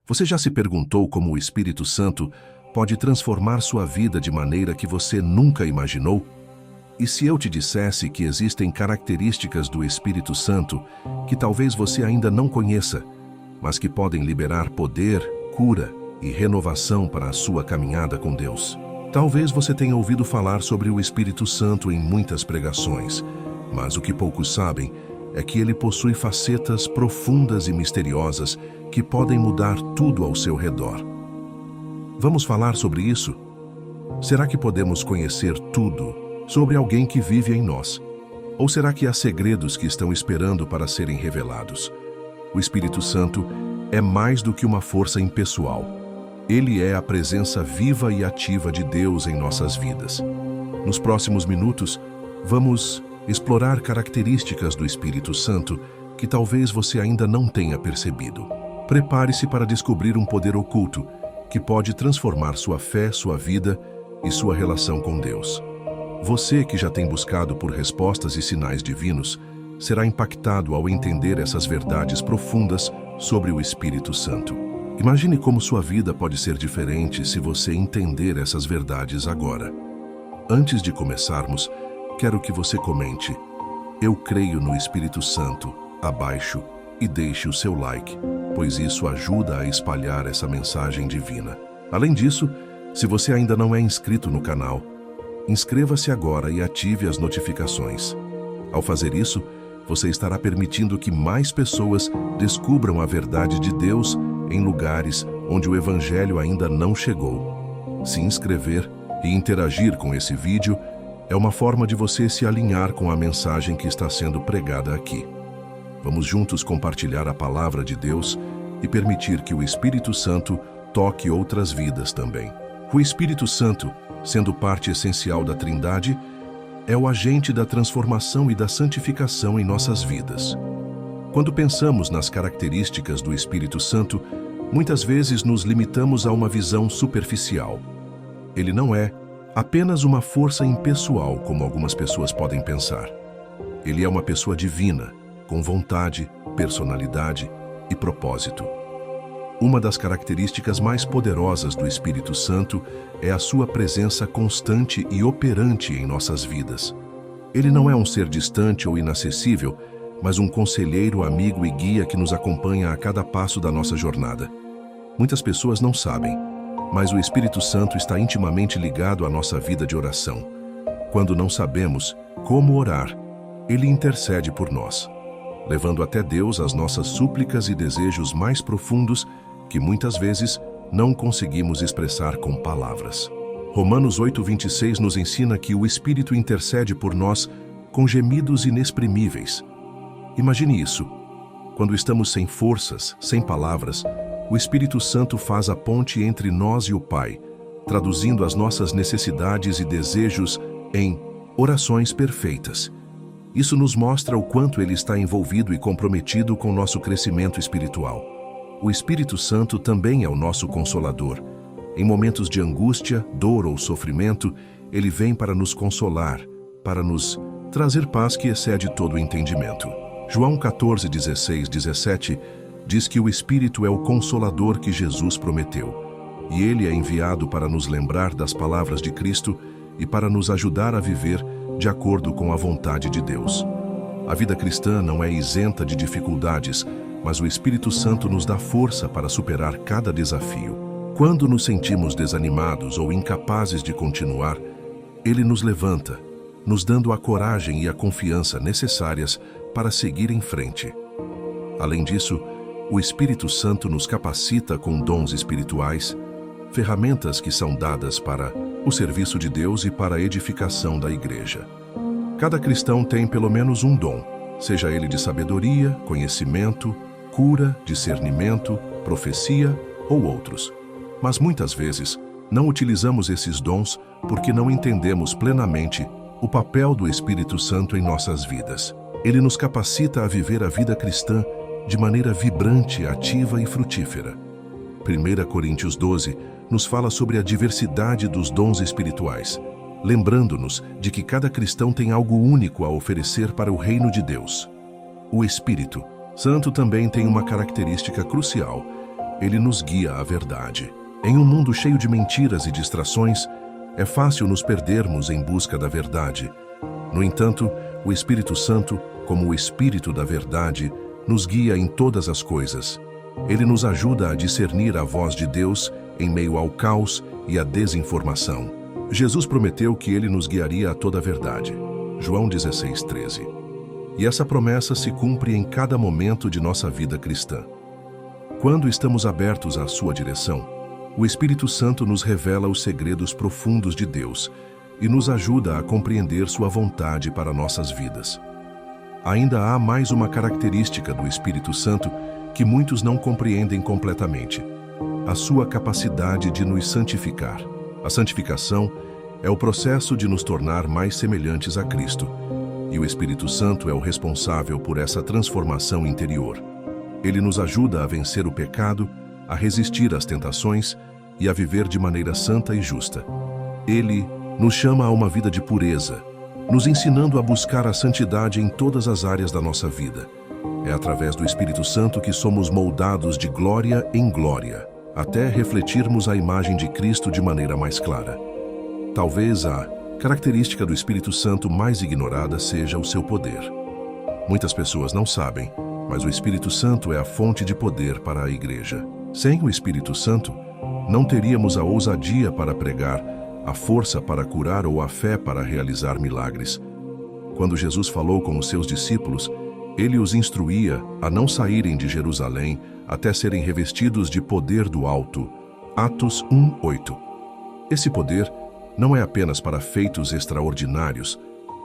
Você já se perguntou como o Espírito Santo pode transformar sua vida de maneira que você nunca imaginou? E se eu te dissesse que existem características do Espírito Santo que talvez você ainda não conheça, mas que podem liberar poder, cura e renovação para a sua caminhada com Deus? Talvez você tenha ouvido falar sobre o Espírito Santo em muitas pregações, mas o que poucos sabem é que ele possui facetas profundas e misteriosas que podem mudar tudo ao seu redor. Vamos falar sobre isso? Será que podemos conhecer tudo sobre alguém que vive em nós? Ou será que há segredos que estão esperando para serem revelados? O Espírito Santo é mais do que uma força impessoal. Ele é a presença viva e ativa de Deus em nossas vidas. Nos próximos minutos, vamos explorar características do Espírito Santo que talvez você ainda não tenha percebido. Prepare-se para descobrir um poder oculto que pode transformar sua fé, sua vida e sua relação com Deus. Você que já tem buscado por respostas e sinais divinos, será impactado ao entender essas verdades profundas sobre o Espírito Santo. Imagine como sua vida pode ser diferente se você entender essas verdades agora. Antes de começarmos, quero que você comente: "Eu creio no Espírito Santo", abaixo, e deixe o seu like, pois isso ajuda a espalhar essa mensagem divina. Além disso, se você ainda não é inscrito no canal, inscreva-se agora e ative as notificações. Ao fazer isso, você estará permitindo que mais pessoas descubram a verdade de Deus em lugares onde o Evangelho ainda não chegou. Se inscrever e interagir com esse vídeo é uma forma de você se alinhar com a mensagem que está sendo pregada aqui. Vamos juntos compartilhar a palavra de Deus e permitir que o Espírito Santo toque outras vidas também. O Espírito Santo, sendo parte essencial da Trindade, é o agente da transformação e da santificação em nossas vidas. Quando pensamos nas características do Espírito Santo, muitas vezes nos limitamos a uma visão superficial. Ele não é apenas uma força impessoal, como algumas pessoas podem pensar. Ele é uma pessoa divina, com vontade, personalidade e propósito. Uma das características mais poderosas do Espírito Santo é a sua presença constante e operante em nossas vidas. Ele não é um ser distante ou inacessível, mas um conselheiro, amigo e guia que nos acompanha a cada passo da nossa jornada. Muitas pessoas não sabem, mas o Espírito Santo está intimamente ligado à nossa vida de oração. Quando não sabemos como orar, ele intercede por nós, levando até Deus as nossas súplicas e desejos mais profundos que muitas vezes não conseguimos expressar com palavras. Romanos 8:26 nos ensina que o Espírito intercede por nós com gemidos inexprimíveis. Imagine isso. Quando estamos sem forças, sem palavras, o Espírito Santo faz a ponte entre nós e o Pai, traduzindo as nossas necessidades e desejos em orações perfeitas. Isso nos mostra o quanto ele está envolvido e comprometido com nosso crescimento espiritual. O Espírito Santo também é o nosso consolador. Em momentos de angústia, dor ou sofrimento, ele vem para nos consolar, para nos trazer paz que excede todo o entendimento. João 14:16, 17 diz que o Espírito é o consolador que Jesus prometeu, e ele é enviado para nos lembrar das palavras de Cristo e para nos ajudar a viver de acordo com a vontade de Deus. A vida cristã não é isenta de dificuldades, mas o Espírito Santo nos dá força para superar cada desafio. Quando nos sentimos desanimados ou incapazes de continuar, ele nos levanta, nos dando a coragem e a confiança necessárias para seguir em frente. Além disso, o Espírito Santo nos capacita com dons espirituais, ferramentas que são dadas para o serviço de Deus e para a edificação da igreja. Cada cristão tem pelo menos um dom, seja ele de sabedoria, conhecimento, cura, discernimento, profecia ou outros. Mas muitas vezes não utilizamos esses dons porque não entendemos plenamente o papel do Espírito Santo em nossas vidas. Ele nos capacita a viver a vida cristã de maneira vibrante, ativa e frutífera. 1 Coríntios 12 nos fala sobre a diversidade dos dons espirituais, lembrando-nos de que cada cristão tem algo único a oferecer para o reino de Deus. O Espírito Santo também tem uma característica crucial. ele nos guia à verdade. Em um mundo cheio de mentiras e distrações, é fácil nos perdermos em busca da verdade. No entanto, o Espírito Santo, como o Espírito da verdade, nos guia em todas as coisas. Ele nos ajuda a discernir a voz de Deus em meio ao caos e à desinformação. Jesus prometeu que ele nos guiaria a toda a verdade. João 16:13. E essa promessa se cumpre em cada momento de nossa vida cristã. Quando estamos abertos à sua direção, o Espírito Santo nos revela os segredos profundos de Deus e nos ajuda a compreender sua vontade para nossas vidas. Ainda há mais uma característica do Espírito Santo que muitos não compreendem completamente: a sua capacidade de nos santificar. A santificação é o processo de nos tornar mais semelhantes a Cristo, e o Espírito Santo é o responsável por essa transformação interior. Ele nos ajuda a vencer o pecado, a resistir às tentações e a viver de maneira santa e justa. Ele nos chama a uma vida de pureza, nos ensinando a buscar a santidade em todas as áreas da nossa vida. É através do Espírito Santo que somos moldados de glória em glória, até refletirmos a imagem de Cristo de maneira mais clara. Talvez a característica do Espírito Santo mais ignorada seja o seu poder. Muitas pessoas não sabem, mas o Espírito Santo é a fonte de poder para a igreja. Sem o Espírito Santo, não teríamos a ousadia para pregar, a força para curar ou a fé para realizar milagres. Quando Jesus falou com os seus discípulos, ele os instruía a não saírem de Jerusalém até serem revestidos de poder do alto. Atos 1:8. Esse poder não é apenas para feitos extraordinários,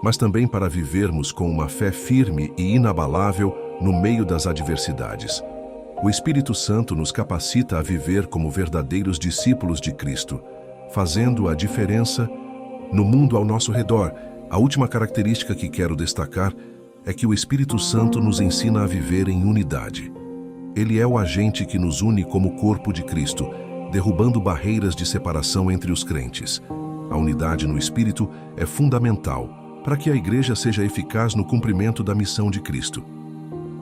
mas também para vivermos com uma fé firme e inabalável no meio das adversidades. O Espírito Santo nos capacita a viver como verdadeiros discípulos de Cristo, fazendo a diferença no mundo ao nosso redor. A última característica que quero destacar é que o Espírito Santo nos ensina a viver em unidade. Ele é o agente que nos une como corpo de Cristo, derrubando barreiras de separação entre os crentes. A unidade no Espírito é fundamental para que a igreja seja eficaz no cumprimento da missão de Cristo.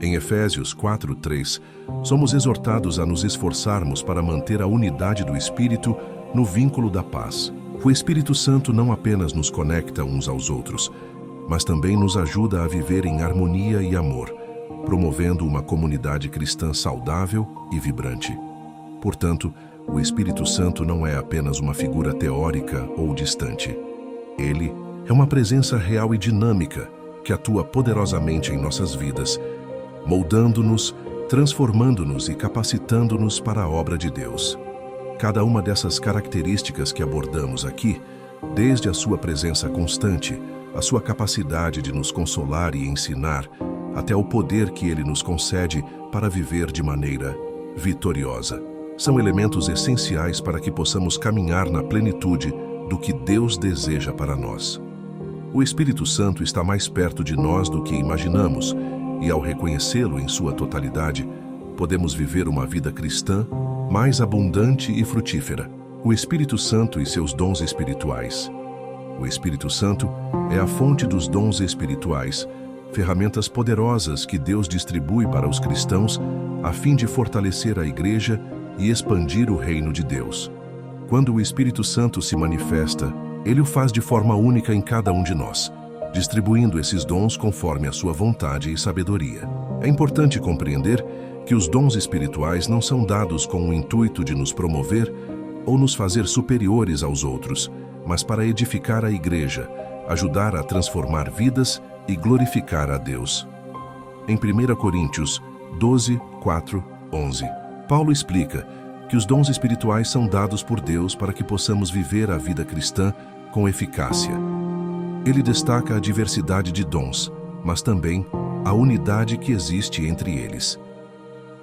Em Efésios 4:3, somos exortados a nos esforçarmos para manter a unidade do Espírito no vínculo da paz. O Espírito Santo não apenas nos conecta uns aos outros, mas também nos ajuda a viver em harmonia e amor, promovendo uma comunidade cristã saudável e vibrante. Portanto, o Espírito Santo não é apenas uma figura teórica ou distante. Ele é uma presença real e dinâmica que atua poderosamente em nossas vidas, moldando-nos, transformando-nos e capacitando-nos para a obra de Deus. Cada uma dessas características que abordamos aqui, desde a sua presença constante, a sua capacidade de nos consolar e ensinar, até o poder que ele nos concede para viver de maneira vitoriosa, são elementos essenciais para que possamos caminhar na plenitude do que Deus deseja para nós. O Espírito Santo está mais perto de nós do que imaginamos, e ao reconhecê-lo em sua totalidade, podemos viver uma vida cristã mais abundante e frutífera. O Espírito Santo e seus dons espirituais. O Espírito Santo é a fonte dos dons espirituais, ferramentas poderosas que Deus distribui para os cristãos a fim de fortalecer a igreja e expandir o reino de Deus. Quando o Espírito Santo se manifesta, ele o faz de forma única em cada um de nós, distribuindo esses dons conforme a sua vontade e sabedoria. É importante compreender que os dons espirituais não são dados com o intuito de nos promover ou nos fazer superiores aos outros, mas para edificar a igreja, ajudar a transformar vidas e glorificar a Deus. Em 1 Coríntios 12, 4, 11, Paulo explica que os dons espirituais são dados por Deus para que possamos viver a vida cristã com eficácia. Ele destaca a diversidade de dons, mas também a unidade que existe entre eles.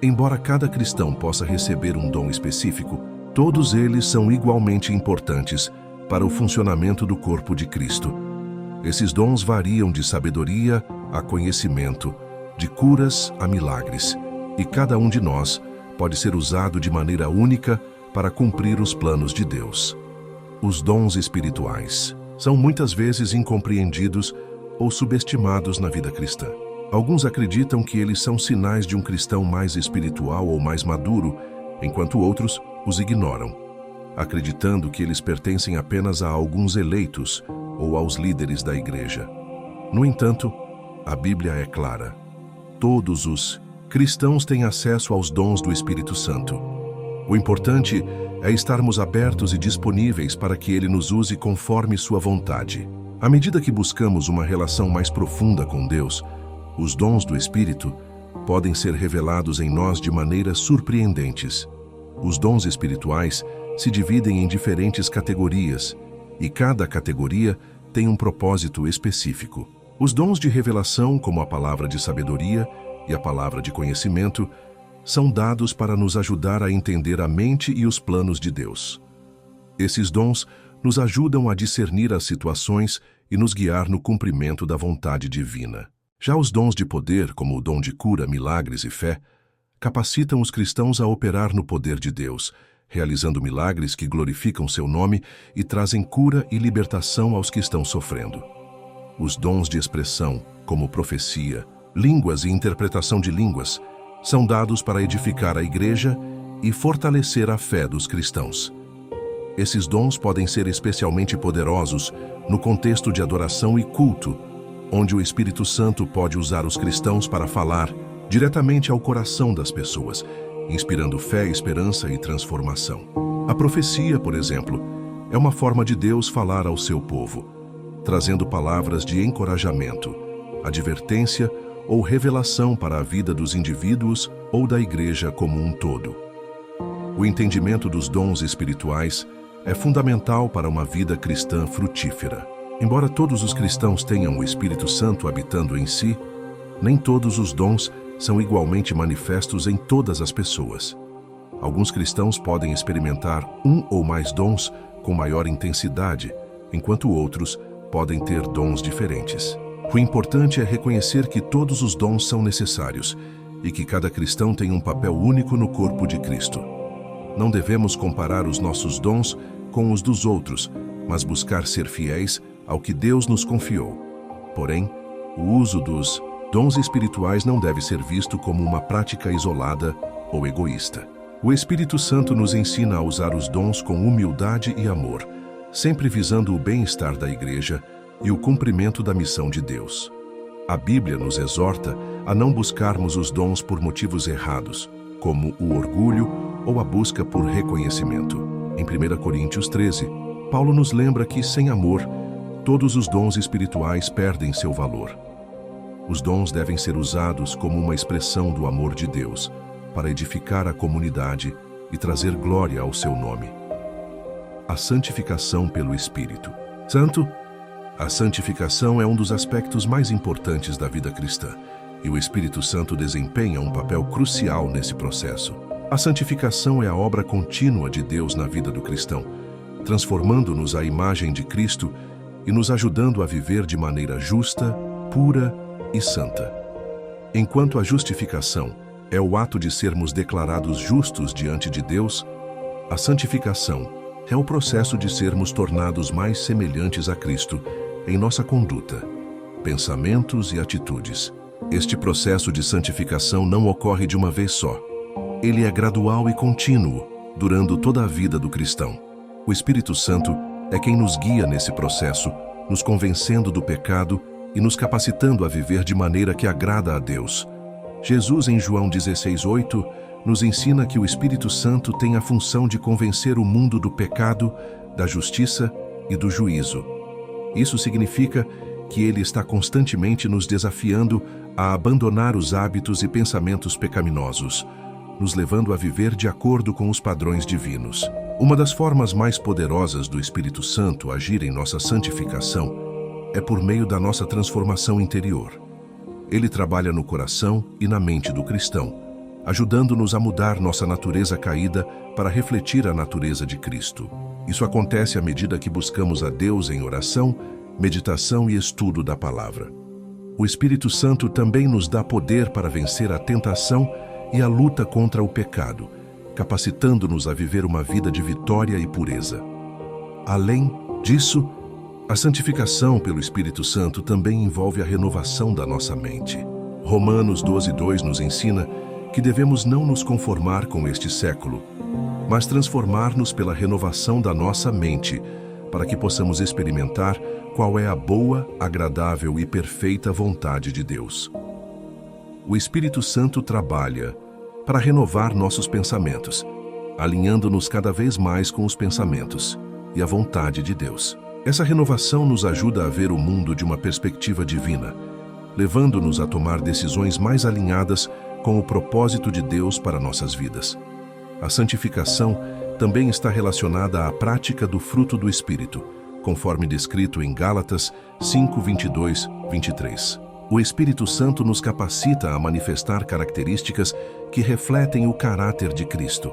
Embora cada cristão possa receber um dom específico, todos eles são igualmente importantes para o funcionamento do corpo de Cristo. Esses dons variam de sabedoria a conhecimento, de curas a milagres, e cada um de nós pode ser usado de maneira única para cumprir os planos de Deus. Os dons espirituais são muitas vezes incompreendidos ou subestimados na vida cristã. Alguns acreditam que eles são sinais de um cristão mais espiritual ou mais maduro, enquanto outros os ignoram, acreditando que eles pertencem apenas a alguns eleitos ou aos líderes da igreja. No entanto, a Bíblia é clara. Todos os cristãos têm acesso aos dons do Espírito Santo. O importante é estarmos abertos e disponíveis para que Ele nos use conforme sua vontade. À medida que buscamos uma relação mais profunda com Deus, os dons do Espírito podem ser revelados em nós de maneiras surpreendentes. Os dons espirituais se dividem em diferentes categorias, e cada categoria tem um propósito específico. Os dons de revelação, como a palavra de sabedoria e a palavra de conhecimento, são dados para nos ajudar a entender a mente e os planos de Deus. Esses dons nos ajudam a discernir as situações e nos guiar no cumprimento da vontade divina. Já os dons de poder, como o dom de cura, milagres e fé, capacitam os cristãos a operar no poder de Deus, realizando milagres que glorificam seu nome e trazem cura e libertação aos que estão sofrendo. Os dons de expressão, como profecia, línguas e interpretação de línguas, são dados para edificar a igreja e fortalecer a fé dos cristãos. Esses dons podem ser especialmente poderosos no contexto de adoração e culto, onde o Espírito Santo pode usar os cristãos para falar diretamente ao coração das pessoas, inspirando fé, esperança e transformação. A profecia, por exemplo, é uma forma de Deus falar ao seu povo, trazendo palavras de encorajamento, advertência ou revelação para a vida dos indivíduos ou da igreja como um todo. O entendimento dos dons espirituais é fundamental para uma vida cristã frutífera. Embora todos os cristãos tenham o Espírito Santo habitando em si, nem todos os dons são igualmente manifestos em todas as pessoas. Alguns cristãos podem experimentar um ou mais dons com maior intensidade, enquanto outros podem ter dons diferentes. O importante é reconhecer que todos os dons são necessários e que cada cristão tem um papel único no corpo de Cristo. Não devemos comparar os nossos dons com os dos outros, mas buscar ser fiéis ao que Deus nos confiou. Porém, o uso dos dons espirituais não deve ser visto como uma prática isolada ou egoísta. O Espírito Santo nos ensina a usar os dons com humildade e amor, sempre visando o bem-estar da igreja e o cumprimento da missão de Deus. A Bíblia nos exorta a não buscarmos os dons por motivos errados, como o orgulho ou a busca por reconhecimento. Em 1 Coríntios 13, Paulo nos lembra que, sem amor, todos os dons espirituais perdem seu valor. Os dons devem ser usados como uma expressão do amor de Deus, para edificar a comunidade e trazer glória ao seu nome. A santificação pelo Espírito Santo. A santificação é um dos aspectos mais importantes da vida cristã, e o Espírito Santo desempenha um papel crucial nesse processo. A santificação é a obra contínua de Deus na vida do cristão, transformando-nos à imagem de Cristo e nos ajudando a viver de maneira justa, pura e santa. Enquanto a justificação é o ato de sermos declarados justos diante de Deus, a santificação é o processo de sermos tornados mais semelhantes a Cristo em nossa conduta, pensamentos e atitudes. Este processo de santificação não ocorre de uma vez só. Ele é gradual e contínuo, durando toda a vida do cristão. O Espírito Santo é quem nos guia nesse processo, nos convencendo do pecado e nos capacitando a viver de maneira que agrada a Deus. Jesus, em João 16:8, nos ensina que o Espírito Santo tem a função de convencer o mundo do pecado, da justiça e do juízo. Isso significa que ele está constantemente nos desafiando a abandonar os hábitos e pensamentos pecaminosos, nos levando a viver de acordo com os padrões divinos. Uma das formas mais poderosas do Espírito Santo agir em nossa santificação é por meio da nossa transformação interior. Ele trabalha no coração e na mente do cristão, ajudando-nos a mudar nossa natureza caída para refletir a natureza de Cristo. Isso acontece à medida que buscamos a Deus em oração, meditação e estudo da palavra. O Espírito Santo também nos dá poder para vencer a tentação e a luta contra o pecado, capacitando-nos a viver uma vida de vitória e pureza. Além disso, a santificação pelo Espírito Santo também envolve a renovação da nossa mente. Romanos 12:2 nos ensina que devemos não nos conformar com este século, mas transformar-nos pela renovação da nossa mente, para que possamos experimentar qual é a boa, agradável e perfeita vontade de Deus. O Espírito Santo trabalha para renovar nossos pensamentos, alinhando-nos cada vez mais com os pensamentos e a vontade de Deus. Essa renovação nos ajuda a ver o mundo de uma perspectiva divina, levando-nos a tomar decisões mais alinhadas com o propósito de Deus para nossas vidas. A santificação também está relacionada à prática do fruto do Espírito, conforme descrito em Gálatas 5, 22, 23. O Espírito Santo nos capacita a manifestar características que refletem o caráter de Cristo,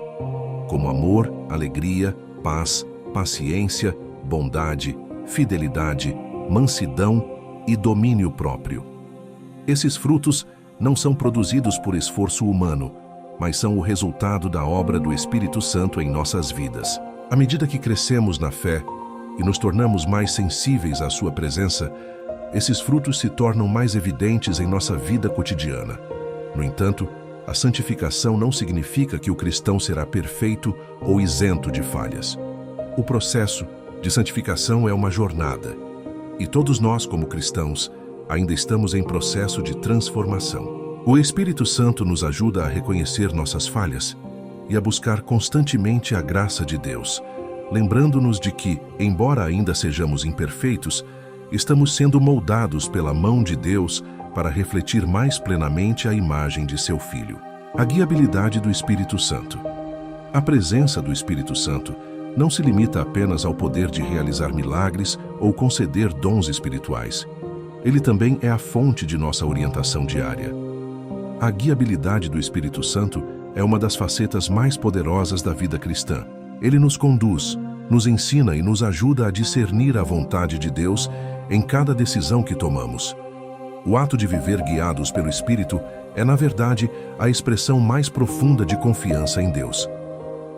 como amor, alegria, paz, paciência, bondade, fidelidade, mansidão e domínio próprio. Esses frutos não são produzidos por esforço humano, mas são o resultado da obra do Espírito Santo em nossas vidas. À medida que crescemos na fé e nos tornamos mais sensíveis à sua presença, esses frutos se tornam mais evidentes em nossa vida cotidiana. No entanto, a santificação não significa que o cristão será perfeito ou isento de falhas. O processo de santificação é uma jornada, e todos nós, como cristãos, ainda estamos em processo de transformação. O Espírito Santo nos ajuda a reconhecer nossas falhas e a buscar constantemente a graça de Deus, lembrando-nos de que, embora ainda sejamos imperfeitos, estamos sendo moldados pela mão de Deus para refletir mais plenamente a imagem de seu Filho. A guiabilidade do Espírito Santo. A presença do Espírito Santo não se limita apenas ao poder de realizar milagres ou conceder dons espirituais. Ele também é a fonte de nossa orientação diária. A guiabilidade do Espírito Santo é uma das facetas mais poderosas da vida cristã. Ele nos conduz, nos ensina e nos ajuda a discernir a vontade de Deus em cada decisão que tomamos. O ato de viver guiados pelo Espírito é, na verdade, a expressão mais profunda de confiança em Deus.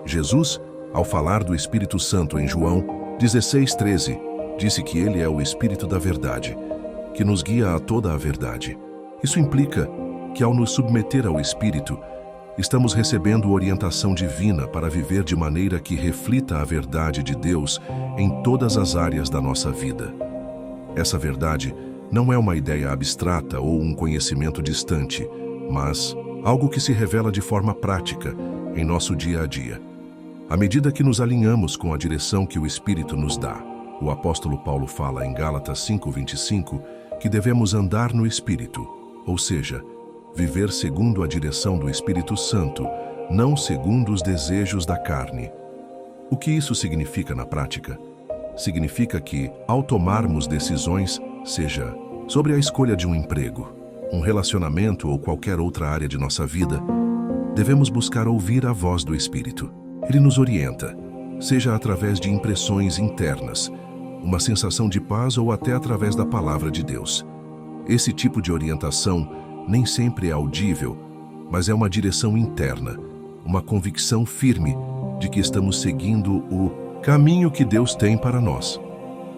Jesus, ao falar do Espírito Santo em João 16:13, disse que ele é o Espírito da verdade, que nos guia a toda a verdade. Isso implica que, ao nos submeter ao Espírito, estamos recebendo orientação divina para viver de maneira que reflita a verdade de Deus em todas as áreas da nossa vida. Essa verdade não é uma ideia abstrata ou um conhecimento distante, mas algo que se revela de forma prática em nosso dia a dia. À medida que nos alinhamos com a direção que o Espírito nos dá, o apóstolo Paulo fala em Gálatas 5:25 que devemos andar no Espírito, ou seja, viver segundo a direção do Espírito Santo, não segundo os desejos da carne. O que isso significa na prática? Significa que, ao tomarmos decisões, seja sobre a escolha de um emprego, um relacionamento ou qualquer outra área de nossa vida, devemos buscar ouvir a voz do Espírito. Ele nos orienta, seja através de impressões internas, uma sensação de paz ou até através da palavra de Deus. Esse tipo de orientação nem sempre é audível, mas é uma direção interna, uma convicção firme de que estamos seguindo o caminho que Deus tem para nós.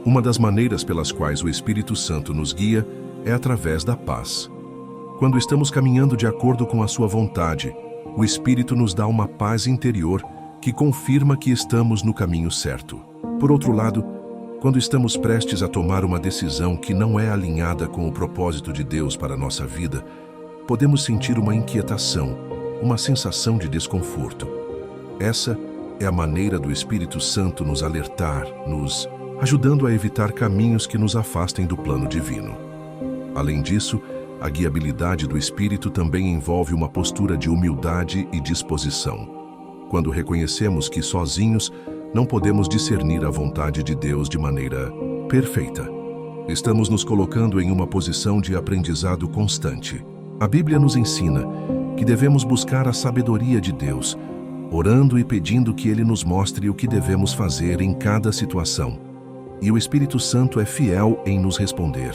Uma das maneiras pelas quais o Espírito Santo nos guia é através da paz. Quando estamos caminhando de acordo com a sua vontade, o Espírito nos dá uma paz interior que confirma que estamos no caminho certo. Por outro lado, quando estamos prestes a tomar uma decisão que não é alinhada com o propósito de Deus para a nossa vida, podemos sentir uma inquietação, uma sensação de desconforto. Essa é a maneira do Espírito Santo nos alertar, nos ajudando a evitar caminhos que nos afastem do plano divino. Além disso, a guiabilidade do Espírito também envolve uma postura de humildade e disposição. Quando reconhecemos que sozinhos não podemos discernir a vontade de Deus de maneira perfeita, estamos nos colocando em uma posição de aprendizado constante. A Bíblia nos ensina que devemos buscar a sabedoria de Deus, orando e pedindo que Ele nos mostre o que devemos fazer em cada situação. E o Espírito Santo é fiel em nos responder.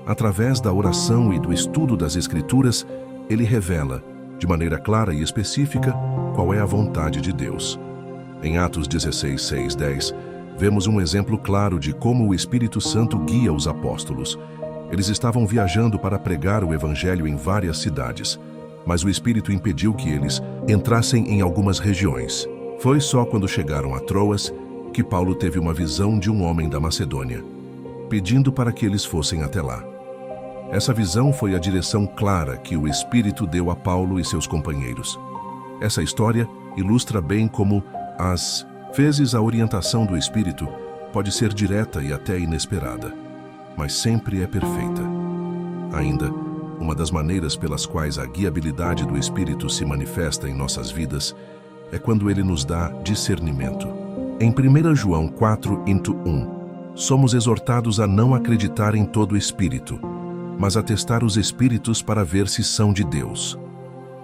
Através da oração e do estudo das Escrituras, Ele revela, de maneira clara e específica, qual é a vontade de Deus. Em Atos 16, 6, 10, vemos um exemplo claro de como o Espírito Santo guia os apóstolos. Eles estavam viajando para pregar o Evangelho em várias cidades. mas o Espírito impediu que eles entrassem em algumas regiões. Foi só quando chegaram a Troas que Paulo teve uma visão de um homem da Macedônia, pedindo para que eles fossem até lá. Essa visão foi a direção clara que o Espírito deu a Paulo e seus companheiros. Essa história ilustra bem como, às vezes, a orientação do Espírito pode ser direta e até inesperada, mas sempre é perfeita. Ainda, uma das maneiras pelas quais a guiabilidade do Espírito se manifesta em nossas vidas é quando ele nos dá discernimento. Em 1 João 4:1, somos exortados a não acreditar em todo espírito, mas a testar os espíritos para ver se são de Deus.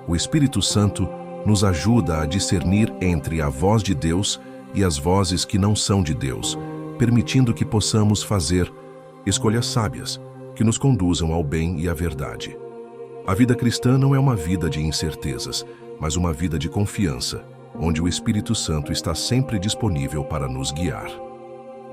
O Espírito Santo nos ajuda a discernir entre a voz de Deus e as vozes que não são de Deus, permitindo que possamos fazer escolhas sábias que nos conduzam ao bem e à verdade. A vida cristã não é uma vida de incertezas, mas uma vida de confiança, onde o Espírito Santo está sempre disponível para nos guiar.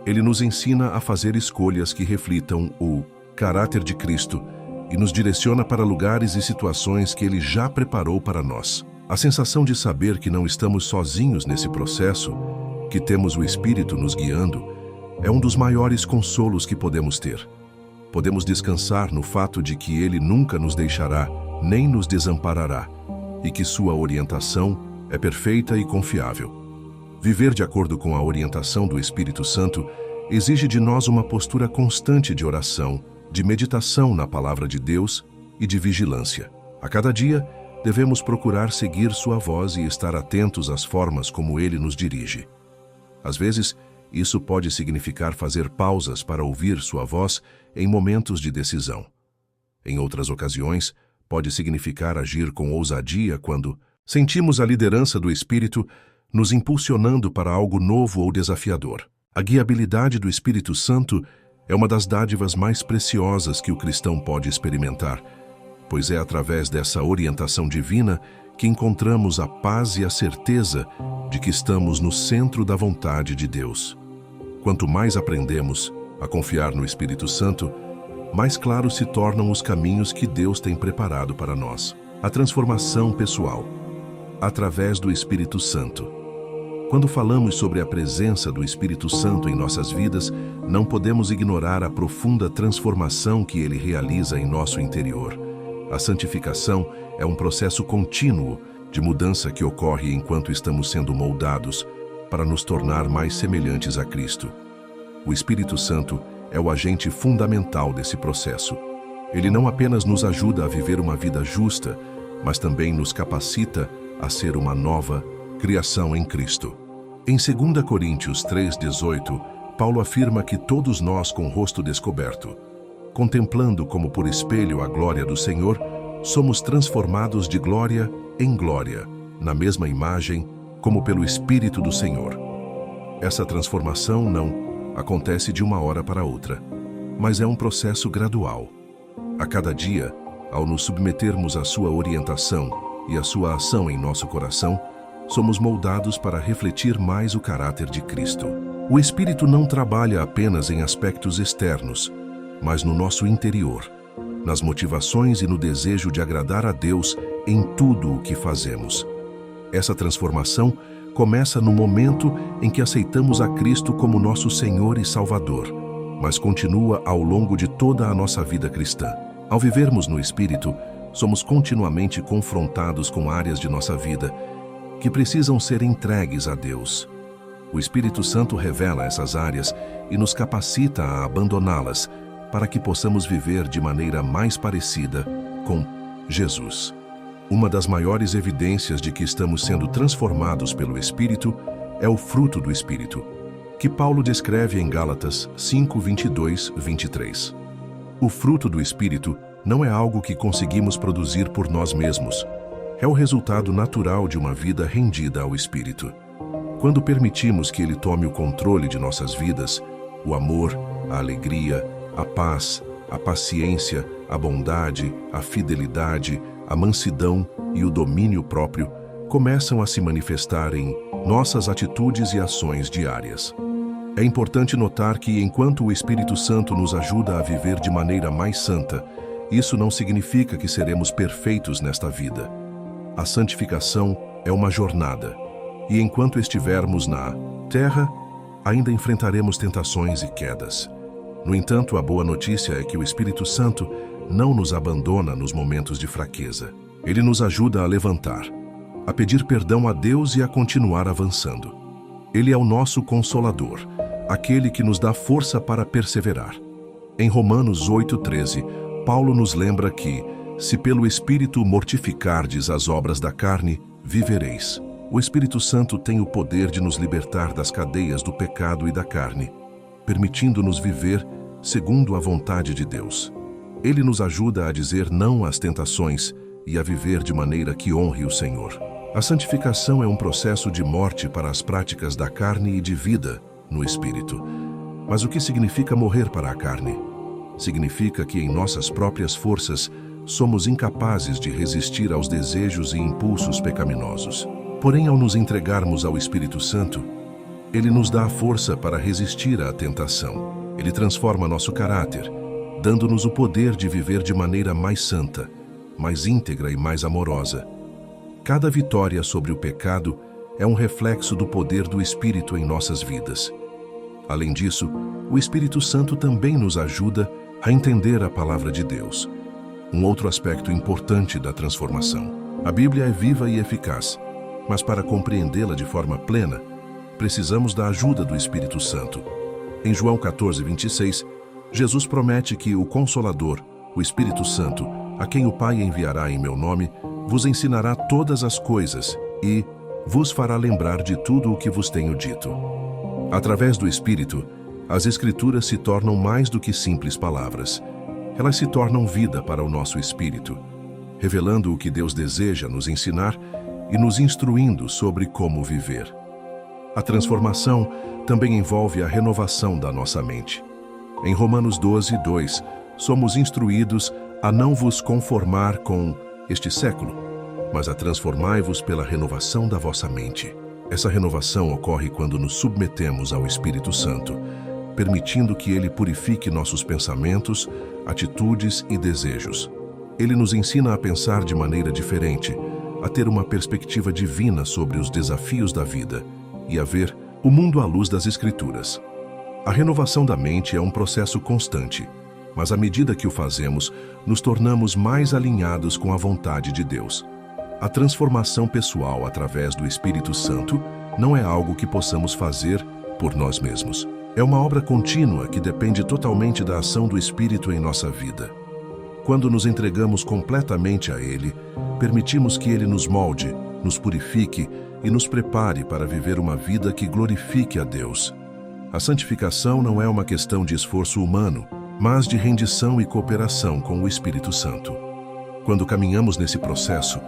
Ele nos ensina a fazer escolhas que reflitam o caráter de Cristo e nos direciona para lugares e situações que Ele já preparou para nós. A sensação de saber que não estamos sozinhos nesse processo, que temos o Espírito nos guiando, é um dos maiores consolos que podemos ter. Podemos descansar no fato de que Ele nunca nos deixará, nem nos desamparará, e que sua orientação é perfeita e confiável. Viver de acordo com a orientação do Espírito Santo exige de nós uma postura constante de oração, de meditação na palavra de Deus e de vigilância. A cada dia, devemos procurar seguir sua voz e estar atentos às formas como Ele nos dirige. Às vezes, isso pode significar fazer pausas para ouvir sua voz em momentos de decisão. Em outras ocasiões, pode significar agir com ousadia quando sentimos a liderança do Espírito nos impulsionando para algo novo ou desafiador. A guiabilidade do Espírito Santo é uma das dádivas mais preciosas que o cristão pode experimentar, pois é através dessa orientação divina que encontramos a paz e a certeza de que estamos no centro da vontade de Deus. Quanto mais aprendemos a confiar no Espírito Santo, mais claros se tornam os caminhos que Deus tem preparado para nós. A transformação pessoal, através do Espírito Santo. Quando falamos sobre a presença do Espírito Santo em nossas vidas, não podemos ignorar a profunda transformação que ele realiza em nosso interior. A santificação é um processo contínuo de mudança que ocorre enquanto estamos sendo moldados para nos tornar mais semelhantes a Cristo. O Espírito Santo é o agente fundamental desse processo. Ele não apenas nos ajuda a viver uma vida justa, mas também nos capacita a ser uma nova criação em Cristo. Em 2 Coríntios 3:18, Paulo afirma que todos nós com o rosto descoberto, contemplando como por espelho a glória do Senhor, somos transformados de glória em glória, na mesma imagem, como pelo Espírito do Senhor. Essa transformação não acontece de uma hora para outra, mas é um processo gradual. A cada dia, ao nos submetermos à sua orientação e à sua ação em nosso coração, somos moldados para refletir mais o caráter de Cristo. O Espírito não trabalha apenas em aspectos externos, mas no nosso interior, nas motivações e no desejo de agradar a Deus em tudo o que fazemos. Essa transformação começa no momento em que aceitamos a Cristo como nosso Senhor e Salvador, mas continua ao longo de toda a nossa vida cristã. Ao vivermos no Espírito, somos continuamente confrontados com áreas de nossa vida que precisam ser entregues a Deus. O Espírito Santo revela essas áreas e nos capacita a abandoná-las para que possamos viver de maneira mais parecida com Jesus. Uma das maiores evidências de que estamos sendo transformados pelo Espírito é o fruto do Espírito, que Paulo descreve em Gálatas 5:22-23. O fruto do Espírito não é algo que conseguimos produzir por nós mesmos. É o resultado natural de uma vida rendida ao Espírito. Quando permitimos que Ele tome o controle de nossas vidas, o amor, a alegria, a paz, a paciência, a bondade, a fidelidade, a mansidão e o domínio próprio começam a se manifestar em nossas atitudes e ações diárias. É importante notar que, enquanto o Espírito Santo nos ajuda a viver de maneira mais santa, Isso não significa que seremos perfeitos nesta vida. A santificação é uma jornada, e enquanto estivermos na terra, ainda enfrentaremos tentações e quedas. No entanto, a boa notícia é que o Espírito Santo não nos abandona nos momentos de fraqueza. Ele nos ajuda a levantar, a pedir perdão a Deus e a continuar avançando. Ele é o nosso Consolador, aquele que nos dá força para perseverar. Em Romanos 8:13, Paulo nos lembra que, se pelo Espírito mortificardes as obras da carne, vivereis. O Espírito Santo tem o poder de nos libertar das cadeias do pecado e da carne, permitindo-nos viver segundo a vontade de Deus. Ele nos ajuda a dizer não às tentações e a viver de maneira que honre o Senhor. A santificação é um processo de morte para as práticas da carne e de vida no Espírito. Mas o que significa morrer para a carne? Significa que em nossas próprias forças somos incapazes de resistir aos desejos e impulsos pecaminosos. Porém, ao nos entregarmos ao Espírito Santo, Ele nos dá a força para resistir à tentação. Ele transforma nosso caráter, dando-nos o poder de viver de maneira mais santa, mais íntegra e mais amorosa. Cada vitória sobre o pecado é um reflexo do poder do Espírito em nossas vidas. Além disso, o Espírito Santo também nos ajuda a entender a palavra de Deus. Um outro aspecto importante da transformação. A Bíblia é viva e eficaz, mas para compreendê-la de forma plena, precisamos da ajuda do Espírito Santo. Em João 14:26, Jesus promete que o Consolador, o Espírito Santo, a quem o Pai enviará em meu nome, vos ensinará todas as coisas e vos fará lembrar de tudo o que vos tenho dito. Através do Espírito, as Escrituras se tornam mais do que simples palavras. Elas se tornam vida para o nosso espírito, revelando o que Deus deseja nos ensinar e nos instruindo sobre como viver. A transformação também envolve a renovação da nossa mente. Em Romanos 12:2, somos instruídos a não vos conformar com este século, mas a transformai-vos pela renovação da vossa mente. Essa renovação ocorre quando nos submetemos ao Espírito Santo, permitindo que Ele purifique nossos pensamentos, atitudes e desejos. Ele nos ensina a pensar de maneira diferente, a ter uma perspectiva divina sobre os desafios da vida e a ver o mundo à luz das Escrituras. A renovação da mente é um processo constante, mas à medida que o fazemos, nos tornamos mais alinhados com a vontade de Deus. A transformação pessoal através do Espírito Santo não é algo que possamos fazer por nós mesmos. É uma obra contínua que depende totalmente da ação do Espírito em nossa vida. Quando nos entregamos completamente a Ele, permitimos que Ele nos molde, nos purifique e nos prepare para viver uma vida que glorifique a Deus. A santificação não é uma questão de esforço humano, mas de rendição e cooperação com o Espírito Santo. Quando caminhamos nesse processo,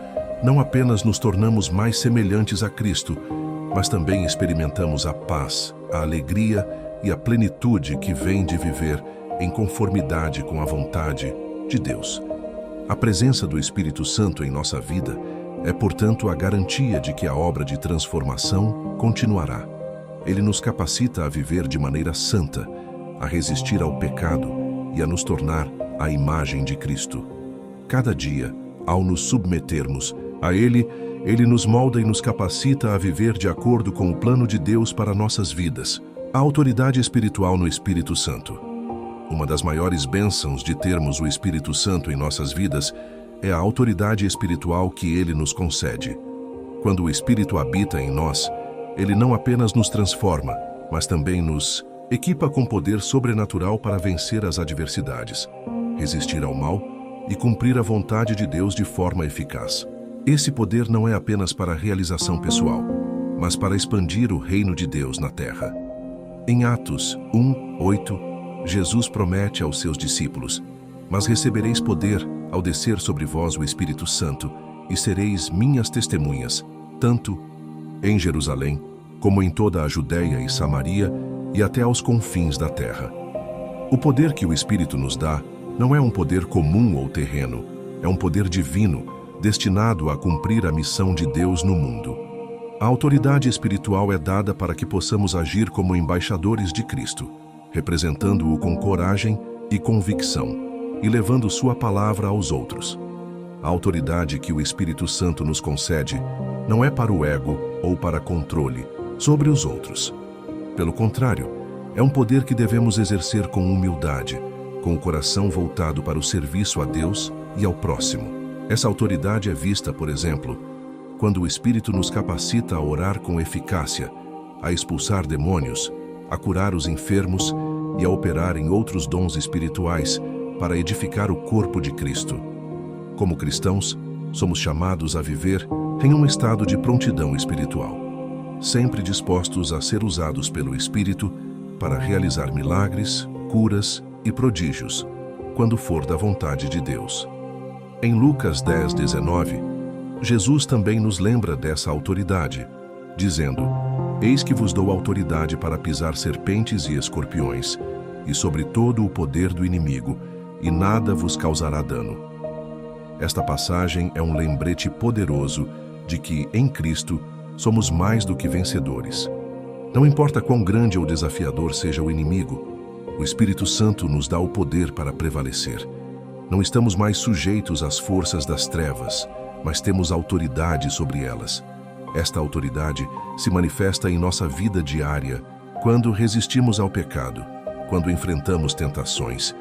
não apenas nos tornamos mais semelhantes a Cristo, mas também experimentamos a paz, a alegria e a plenitude que vem de viver em conformidade com a vontade de Deus. A presença do Espírito Santo em nossa vida é, portanto, a garantia de que a obra de transformação continuará. Ele nos capacita a viver de maneira santa, a resistir ao pecado e a nos tornar a imagem de Cristo. Cada dia, ao nos submetermos a Ele, Ele nos molda e nos capacita a viver de acordo com o plano de Deus para nossas vidas. A autoridade espiritual no Espírito Santo. Uma das maiores bênçãos de termos o Espírito Santo em nossas vidas é a autoridade espiritual que Ele nos concede. Quando o Espírito habita em nós, Ele não apenas nos transforma, mas também nos equipa com poder sobrenatural para vencer as adversidades, resistir ao mal e cumprir a vontade de Deus de forma eficaz. Esse poder não é apenas para a realização pessoal, mas para expandir o reino de Deus na terra. Em Atos 1:8, Jesus promete aos seus discípulos: mas recebereis poder ao descer sobre vós o Espírito Santo, e sereis minhas testemunhas, tanto em Jerusalém, como em toda a Judéia e Samaria, e até aos confins da terra. O poder que o Espírito nos dá não é um poder comum ou terreno, é um poder divino, destinado a cumprir a missão de Deus no mundo. A autoridade espiritual é dada para que possamos agir como embaixadores de Cristo, representando-o com coragem e convicção. e levando sua palavra aos outros. A autoridade que o Espírito Santo nos concede não é para o ego ou para controle sobre os outros. Pelo contrário, é um poder que devemos exercer com humildade, com o coração voltado para o serviço a Deus e ao próximo. Essa autoridade é vista, por exemplo, quando o Espírito nos capacita a orar com eficácia, a expulsar demônios, a curar os enfermos e a operar em outros dons espirituais para edificar o corpo de Cristo. Como cristãos, somos chamados a viver em um estado de prontidão espiritual, sempre dispostos a ser usados pelo Espírito para realizar milagres, curas e prodígios, quando for da vontade de Deus. Em Lucas 10:19, Jesus também nos lembra dessa autoridade, dizendo: Eis que vos dou autoridade para pisar serpentes e escorpiões, e sobre todo o poder do inimigo, e nada vos causará dano. Esta passagem é um lembrete poderoso de que, em Cristo, somos mais do que vencedores. Não importa quão grande ou desafiador seja o inimigo, o Espírito Santo nos dá o poder para prevalecer. Não estamos mais sujeitos às forças das trevas, mas temos autoridade sobre elas. Esta autoridade se manifesta em nossa vida diária, quando resistimos ao pecado, quando enfrentamos tentações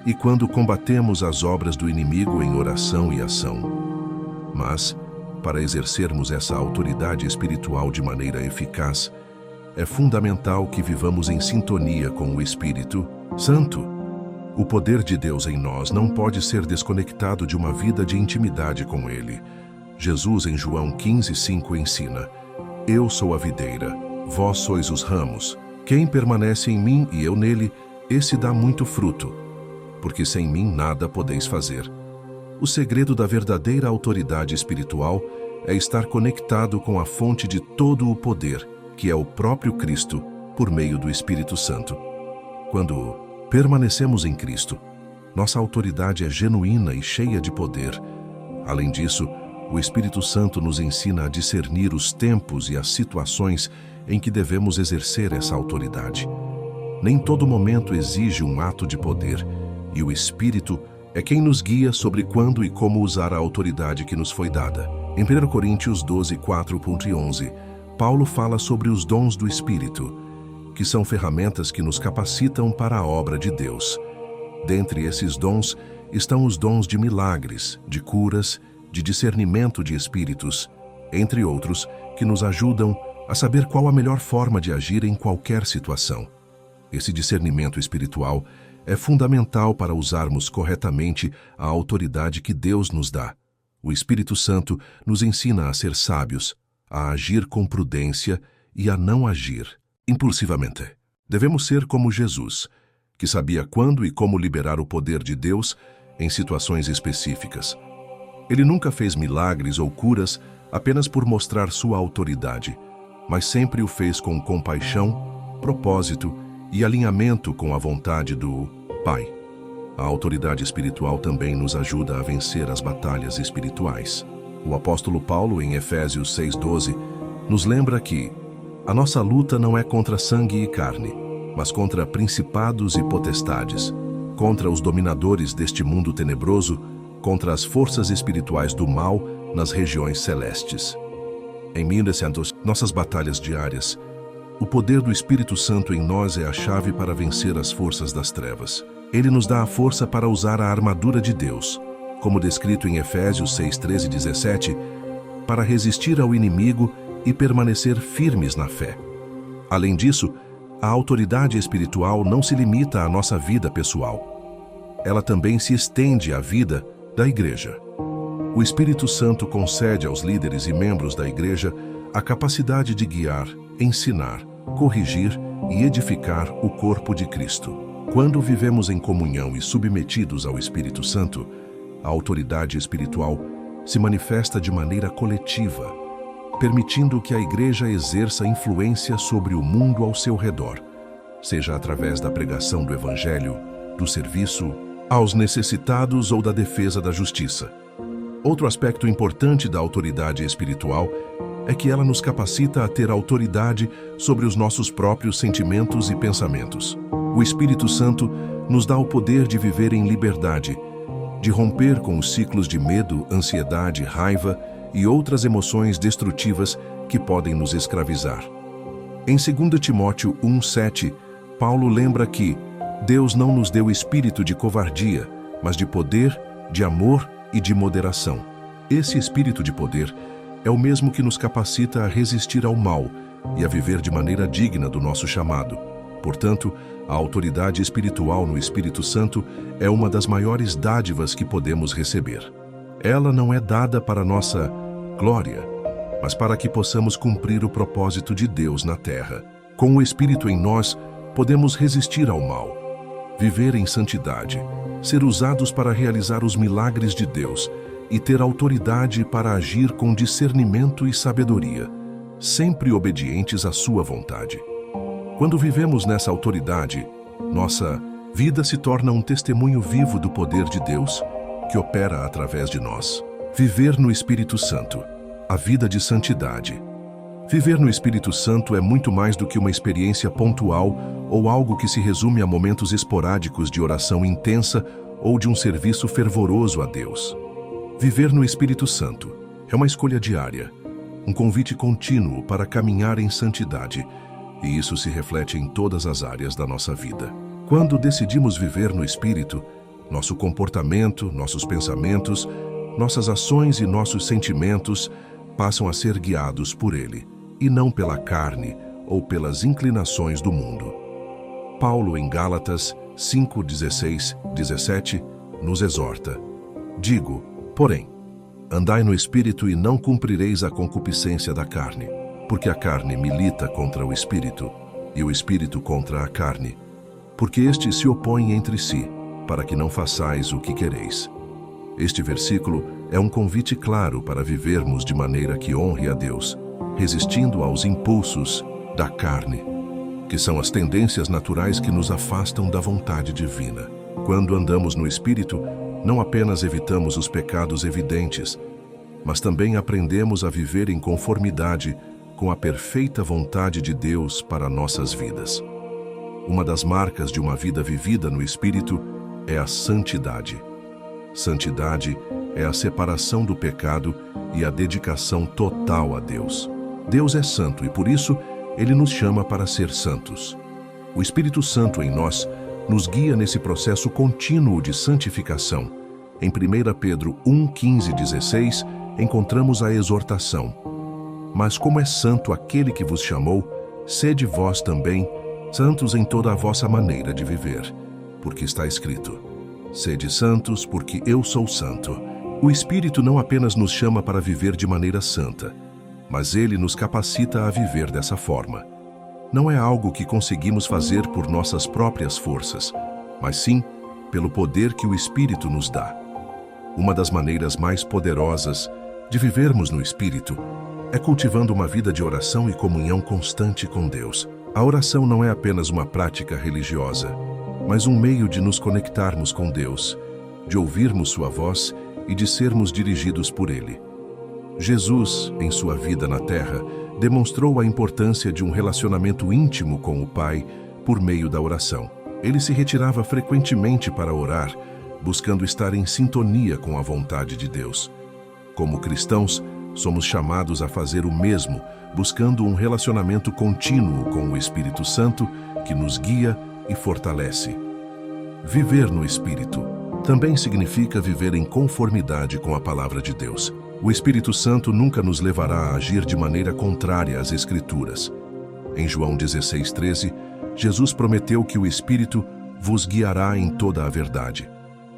e quando combatemos as obras do inimigo em oração e ação. Mas, para exercermos essa autoridade espiritual de maneira eficaz, é fundamental que vivamos em sintonia com o Espírito Santo. O poder de Deus em nós não pode ser desconectado de uma vida de intimidade com Ele. Jesus, em João 15:5, ensina: Eu sou a videira, vós sois os ramos. Quem permanece em mim e eu nele, esse dá muito fruto, porque sem mim nada podeis fazer. O segredo da verdadeira autoridade espiritual é estar conectado com a fonte de todo o poder, que é o próprio Cristo, por meio do Espírito Santo. Quando permanecemos em Cristo, nossa autoridade é genuína e cheia de poder. Além disso, o Espírito Santo nos ensina a discernir os tempos e as situações em que devemos exercer essa autoridade. Nem todo momento exige um ato de poder, e o Espírito é quem nos guia sobre quando e como usar a autoridade que nos foi dada. Em 1 Coríntios 12:4-11, Paulo fala sobre os dons do Espírito, que são ferramentas que nos capacitam para a obra de Deus. Dentre esses dons estão os dons de milagres, de curas, de discernimento de espíritos, entre outros, que nos ajudam a saber qual a melhor forma de agir em qualquer situação. Esse discernimento espiritual é fundamental para usarmos corretamente a autoridade que Deus nos dá. O Espírito Santo nos ensina a ser sábios, a agir com prudência e a não agir impulsivamente. Devemos ser como Jesus, que sabia quando e como liberar o poder de Deus em situações específicas. Ele nunca fez milagres ou curas apenas por mostrar sua autoridade, mas sempre o fez com compaixão, propósito e alinhamento com a vontade do Pai. A autoridade espiritual também nos ajuda a vencer as batalhas espirituais. O apóstolo Paulo, em Efésios 6:12, nos lembra que a nossa luta não é contra sangue e carne, mas contra principados e potestades, contra os dominadores deste mundo tenebroso, contra as forças espirituais do mal nas regiões celestes. Em 1900, nossas batalhas diárias, o poder do Espírito Santo em nós é a chave para vencer as forças das trevas. Ele nos dá a força para usar a armadura de Deus, como descrito em Efésios 6:13-17, para resistir ao inimigo e permanecer firmes na fé. Além disso, a autoridade espiritual não se limita à nossa vida pessoal. Ela também se estende à vida da Igreja. O Espírito Santo concede aos líderes e membros da Igreja a capacidade de guiar, ensinar, corrigir e edificar o corpo de Cristo. Quando vivemos em comunhão e submetidos ao Espírito Santo, a autoridade espiritual se manifesta de maneira coletiva, permitindo que a Igreja exerça influência sobre o mundo ao seu redor, seja através da pregação do Evangelho, do serviço aos necessitados ou da defesa da justiça. Outro aspecto importante da autoridade espiritual é que ela nos capacita a ter autoridade sobre os nossos próprios sentimentos e pensamentos. O Espírito Santo nos dá o poder de viver em liberdade, de romper com os ciclos de medo, ansiedade, raiva e outras emoções destrutivas que podem nos escravizar. Em 2 Timóteo 1:7, Paulo lembra que Deus não nos deu espírito de covardia, mas de poder, de amor e de moderação. Esse espírito de poder é o mesmo que nos capacita a resistir ao mal e a viver de maneira digna do nosso chamado. Portanto, a autoridade espiritual no Espírito Santo é uma das maiores dádivas que podemos receber. Ela não é dada para nossa glória, mas para que possamos cumprir o propósito de Deus na terra. Com o Espírito em nós, podemos resistir ao mal, viver em santidade, ser usados para realizar os milagres de Deus e ter autoridade para agir com discernimento e sabedoria, sempre obedientes à sua vontade. Quando vivemos nessa autoridade, nossa vida se torna um testemunho vivo do poder de Deus que opera através de nós. Viver no Espírito Santo, a vida de santidade. Viver no Espírito Santo é muito mais do que uma experiência pontual ou algo que se resume a momentos esporádicos de oração intensa ou de um serviço fervoroso a Deus. Viver no Espírito Santo é uma escolha diária, um convite contínuo para caminhar em santidade, e isso se reflete em todas as áreas da nossa vida. Quando decidimos viver no Espírito, nosso comportamento, nossos pensamentos, nossas ações e nossos sentimentos passam a ser guiados por Ele, e não pela carne ou pelas inclinações do mundo. Paulo, em Gálatas 5:16, 17, nos exorta: Digo, porém, andai no Espírito e não cumprireis a concupiscência da carne, porque a carne milita contra o Espírito, e o Espírito contra a carne, porque estes se opõem entre si, para que não façais o que quereis. Este versículo é um convite claro para vivermos de maneira que honre a Deus, resistindo aos impulsos da carne, que são as tendências naturais que nos afastam da vontade divina. Quando andamos no Espírito, não apenas evitamos os pecados evidentes, mas também aprendemos a viver em conformidade com a perfeita vontade de Deus para nossas vidas. Uma das marcas de uma vida vivida no Espírito é a santidade. Santidade é a separação do pecado e a dedicação total a Deus. Deus é santo e, por isso, Ele nos chama para ser santos. O Espírito Santo em nós nos guia nesse processo contínuo de santificação. Em 1 Pedro 1:15, 16, encontramos a exortação: Mas como é santo aquele que vos chamou, sede vós também santos em toda a vossa maneira de viver, porque está escrito: Sede santos, porque eu sou santo. O Espírito não apenas nos chama para viver de maneira santa, mas Ele nos capacita a viver dessa forma. Não é algo que conseguimos fazer por nossas próprias forças, mas sim pelo poder que o Espírito nos dá. Uma das maneiras mais poderosas de vivermos no Espírito é cultivando uma vida de oração e comunhão constante com Deus. A oração não é apenas uma prática religiosa, mas um meio de nos conectarmos com Deus, de ouvirmos sua voz e de sermos dirigidos por Ele. Jesus, em sua vida na terra, demonstrou a importância de um relacionamento íntimo com o Pai por meio da oração. Ele se retirava frequentemente para orar, buscando estar em sintonia com a vontade de Deus. Como cristãos, somos chamados a fazer o mesmo, buscando um relacionamento contínuo com o Espírito Santo, que nos guia e fortalece. Viver no Espírito também significa viver em conformidade com a palavra de Deus. O Espírito Santo nunca nos levará a agir de maneira contrária às Escrituras. Em João 16:13, Jesus prometeu que o Espírito vos guiará em toda a verdade.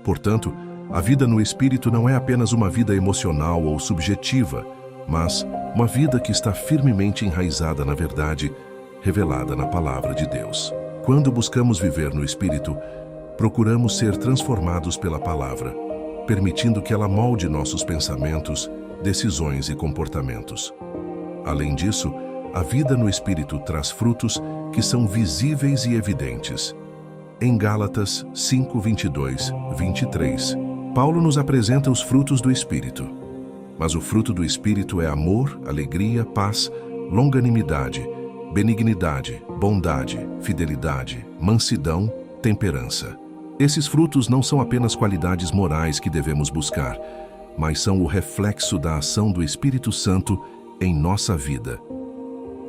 Portanto, a vida no Espírito não é apenas uma vida emocional ou subjetiva, mas uma vida que está firmemente enraizada na verdade, revelada na palavra de Deus. Quando buscamos viver no Espírito, procuramos ser transformados pela palavra, permitindo que ela molde nossos pensamentos, decisões e comportamentos. Além disso, a vida no Espírito traz frutos que são visíveis e evidentes. Em Gálatas 5:22, 23, Paulo nos apresenta os frutos do Espírito. Mas o fruto do Espírito é amor, alegria, paz, longanimidade, benignidade, bondade, fidelidade, mansidão, temperança. Esses frutos não são apenas qualidades morais que devemos buscar, mas são o reflexo da ação do Espírito Santo em nossa vida.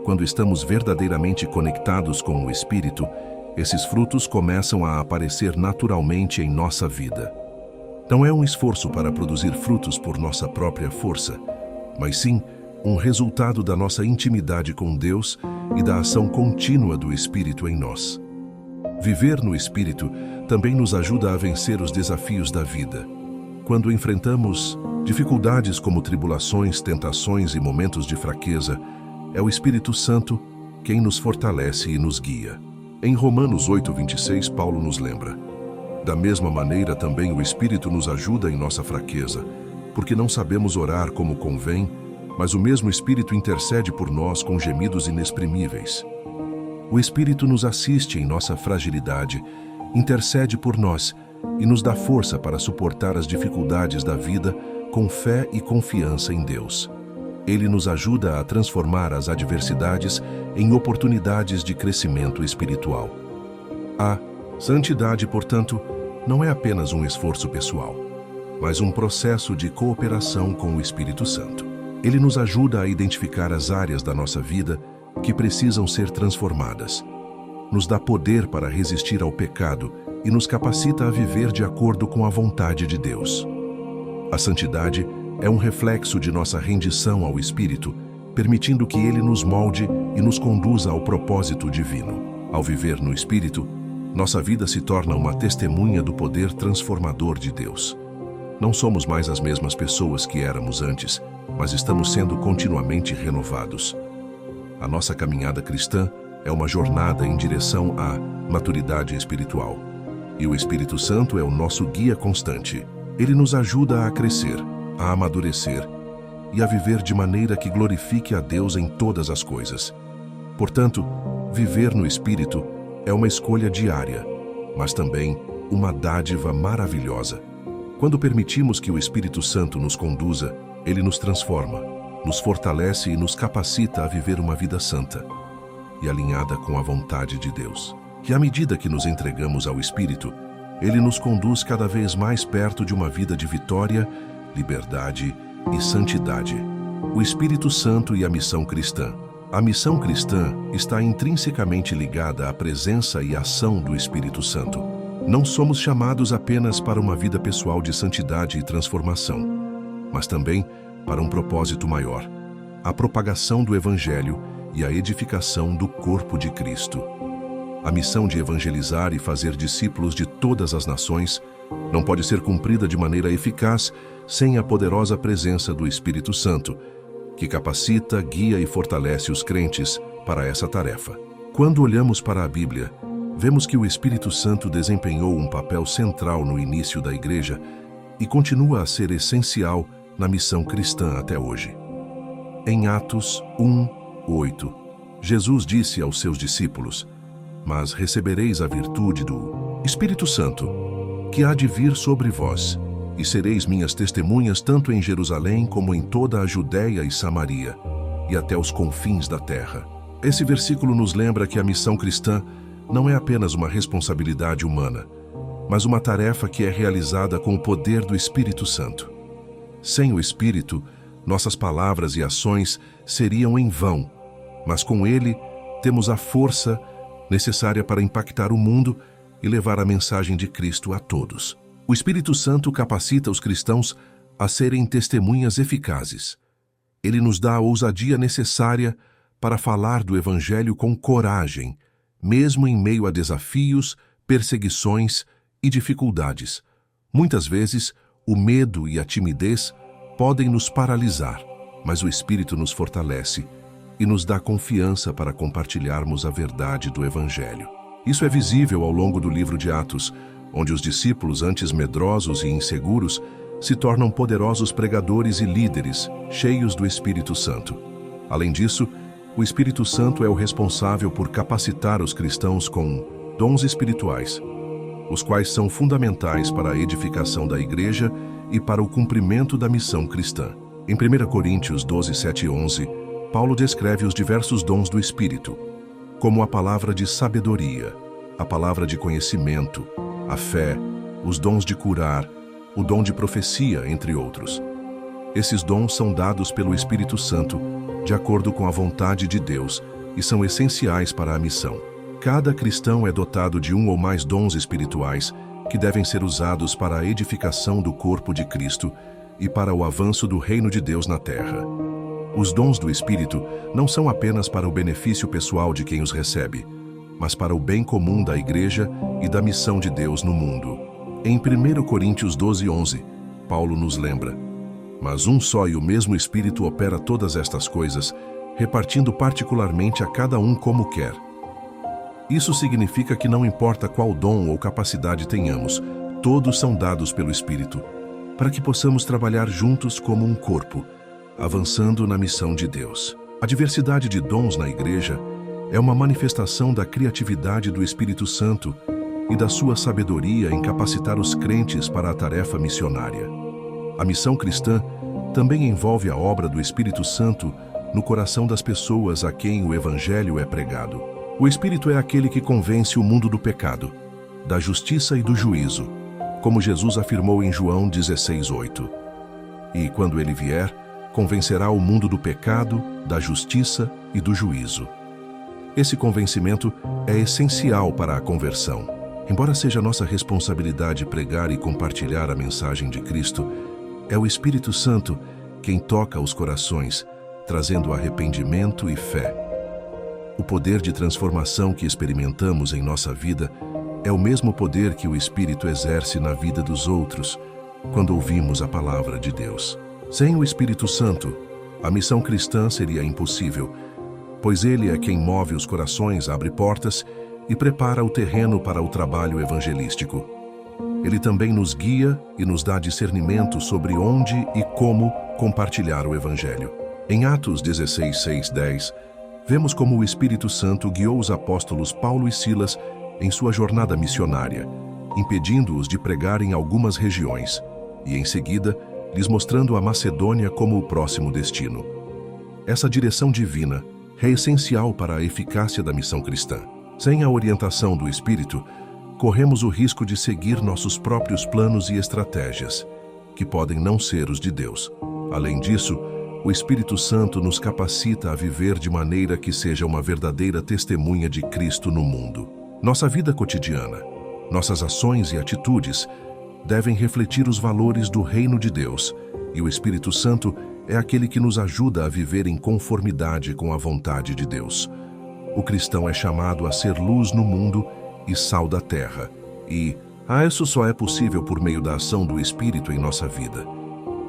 Quando estamos verdadeiramente conectados com o Espírito, esses frutos começam a aparecer naturalmente em nossa vida. Não é um esforço para produzir frutos por nossa própria força, mas sim um resultado da nossa intimidade com Deus e da ação contínua do Espírito em nós. Viver no Espírito também nos ajuda a vencer os desafios da vida. Quando enfrentamos dificuldades como tribulações, tentações e momentos de fraqueza, é o Espírito Santo quem nos fortalece e nos guia. Em Romanos 8:26, Paulo nos lembra: da mesma maneira também o Espírito nos ajuda em nossa fraqueza, porque não sabemos orar como convém, mas o mesmo Espírito intercede por nós com gemidos inexprimíveis. O Espírito nos assiste em nossa fragilidade, intercede por nós e nos dá força para suportar as dificuldades da vida com fé e confiança em Deus. Ele nos ajuda a transformar as adversidades em oportunidades de crescimento espiritual. A santidade, portanto, não é apenas um esforço pessoal, mas um processo de cooperação com o Espírito Santo. Ele nos ajuda a identificar as áreas da nossa vida que precisam ser transformadas. Nos dá poder para resistir ao pecado e nos capacita a viver de acordo com a vontade de Deus. A santidade é um reflexo de nossa rendição ao Espírito, permitindo que Ele nos molde e nos conduza ao propósito divino. Ao viver no Espírito, nossa vida se torna uma testemunha do poder transformador de Deus. Não somos mais as mesmas pessoas que éramos antes, mas estamos sendo continuamente renovados. A nossa caminhada cristã é uma jornada em direção à maturidade espiritual. E o Espírito Santo é o nosso guia constante. Ele nos ajuda a crescer, a amadurecer e a viver de maneira que glorifique a Deus em todas as coisas. Portanto, viver no Espírito é uma escolha diária, mas também uma dádiva maravilhosa. Quando permitimos que o Espírito Santo nos conduza, ele nos transforma, nos fortalece e nos capacita a viver uma vida santa e alinhada com a vontade de Deus. E à medida que nos entregamos ao Espírito, ele nos conduz cada vez mais perto de uma vida de vitória, liberdade e santidade. O Espírito Santo e a missão cristã. A missão cristã está intrinsecamente ligada à presença e ação do Espírito Santo. Não somos chamados apenas para uma vida pessoal de santidade e transformação, mas também para um propósito maior: a propagação do Evangelho e a edificação do corpo de Cristo. A missão de evangelizar e fazer discípulos de todas as nações não pode ser cumprida de maneira eficaz sem a poderosa presença do Espírito Santo, que capacita, guia e fortalece os crentes para essa tarefa. Quando olhamos para a Bíblia, vemos que o Espírito Santo desempenhou um papel central no início da Igreja e continua a ser essencial na missão cristã até hoje. Em Atos 1:8, Jesus disse aos seus discípulos: "Mas recebereis a virtude do Espírito Santo, que há de vir sobre vós, e sereis minhas testemunhas tanto em Jerusalém como em toda a Judéia e Samaria, e até os confins da terra." Esse versículo nos lembra que a missão cristã não é apenas uma responsabilidade humana, mas uma tarefa que é realizada com o poder do Espírito Santo. Sem o Espírito, nossas palavras e ações seriam em vão, mas com ele temos a força necessária para impactar o mundo e levar a mensagem de Cristo a todos. O Espírito Santo capacita os cristãos a serem testemunhas eficazes. Ele nos dá a ousadia necessária para falar do Evangelho com coragem, mesmo em meio a desafios, perseguições e dificuldades. Muitas vezes, o medo e a timidez podem nos paralisar, mas o Espírito nos fortalece e nos dá confiança para compartilharmos a verdade do Evangelho. Isso é visível ao longo do livro de Atos, onde os discípulos, antes medrosos e inseguros, se tornam poderosos pregadores e líderes, cheios do Espírito Santo. Além disso, o Espírito Santo é o responsável por capacitar os cristãos com dons espirituais, os quais são fundamentais para a edificação da Igreja e para o cumprimento da missão cristã. Em 1 Coríntios 12:7 e 11, Paulo descreve os diversos dons do Espírito. como a palavra de sabedoria, a palavra de conhecimento, a fé, os dons de curar, o dom de profecia, entre outros. Esses dons são dados pelo Espírito Santo, de acordo com a vontade de Deus, e são essenciais para a missão. Cada cristão é dotado de um ou mais dons espirituais que devem ser usados para a edificação do corpo de Cristo e para o avanço do reino de Deus na terra. Os dons do Espírito não são apenas para o benefício pessoal de quem os recebe, mas para o bem comum da Igreja e da missão de Deus no mundo. Em 1 Coríntios 12:11, Paulo nos lembra: "Mas um só e o mesmo Espírito opera todas estas coisas, repartindo particularmente a cada um como quer." Isso significa que não importa qual dom ou capacidade tenhamos, todos são dados pelo Espírito, para que possamos trabalhar juntos como um corpo, avançando na missão de Deus. A diversidade de dons na Igreja é uma manifestação da criatividade do Espírito Santo e da sua sabedoria em capacitar os crentes para a tarefa missionária. A missão cristã também envolve a obra do Espírito Santo no coração das pessoas a quem o Evangelho é pregado. O Espírito é aquele que convence o mundo do pecado, da justiça e do juízo, como Jesus afirmou em João 16:8. E, quando ele vier, convencerá o mundo do pecado, da justiça e do juízo. Esse convencimento é essencial para a conversão. Embora seja nossa responsabilidade pregar e compartilhar a mensagem de Cristo, é o Espírito Santo quem toca os corações, trazendo arrependimento e fé. O poder de transformação que experimentamos em nossa vida é o mesmo poder que o Espírito exerce na vida dos outros quando ouvimos a palavra de Deus. Sem o Espírito Santo, a missão cristã seria impossível, pois ele é quem move os corações, abre portas e prepara o terreno para o trabalho evangelístico. Ele também nos guia e nos dá discernimento sobre onde e como compartilhar o Evangelho. Em Atos 16:6-10, vemos como o Espírito Santo guiou os apóstolos Paulo e Silas em sua jornada missionária, impedindo-os de pregar em algumas regiões, e em seguida, lhes mostrando a Macedônia como o próximo destino. Essa direção divina é essencial para a eficácia da missão cristã. Sem a orientação do Espírito, corremos o risco de seguir nossos próprios planos e estratégias, que podem não ser os de Deus. Além disso, o Espírito Santo nos capacita a viver de maneira que seja uma verdadeira testemunha de Cristo no mundo. Nossa vida cotidiana, nossas ações e atitudes devem refletir os valores do reino de Deus, e o Espírito Santo é aquele que nos ajuda a viver em conformidade com a vontade de Deus. O cristão é chamado a ser luz no mundo e sal da terra, e isso só é possível por meio da ação do Espírito em nossa vida.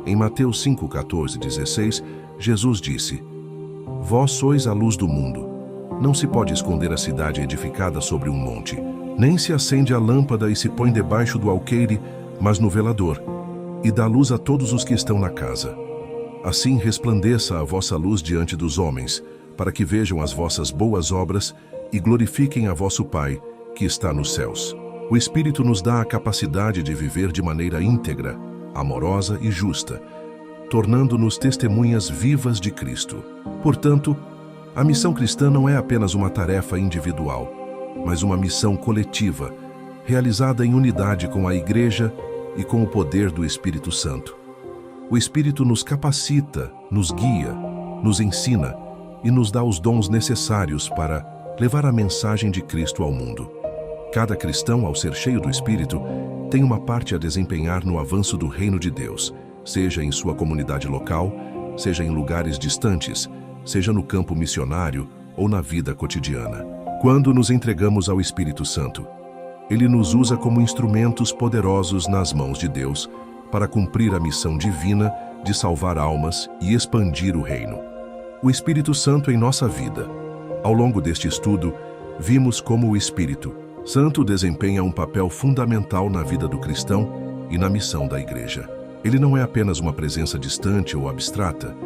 Em Mateus 5:14-16, Jesus disse: "Vós sois a luz do mundo. Não se pode esconder a cidade edificada sobre um monte, nem se acende a lâmpada e se põe debaixo do alqueire, mas no velador, e dá luz a todos os que estão na casa. Assim resplandeça a vossa luz diante dos homens, para que vejam as vossas boas obras e glorifiquem a vosso Pai, que está nos céus." O Espírito nos dá a capacidade de viver de maneira íntegra, amorosa e justa, tornando-nos testemunhas vivas de Cristo. Portanto, a missão cristã não é apenas uma tarefa individual, mas uma missão coletiva, realizada em unidade com a Igreja e com o poder do Espírito Santo. O Espírito nos capacita, nos guia, nos ensina e nos dá os dons necessários para levar a mensagem de Cristo ao mundo. Cada cristão, ao ser cheio do Espírito, tem uma parte a desempenhar no avanço do reino de Deus, seja em sua comunidade local, seja em lugares distantes, seja no campo missionário ou na vida cotidiana. Quando nos entregamos ao Espírito Santo, ele nos usa como instrumentos poderosos nas mãos de Deus para cumprir a missão divina de salvar almas e expandir o reino. O Espírito Santo em nossa vida. Ao longo deste estudo, vimos como o Espírito Santo desempenha um papel fundamental na vida do cristão e na missão da Igreja. Ele não é apenas uma presença distante ou abstrata,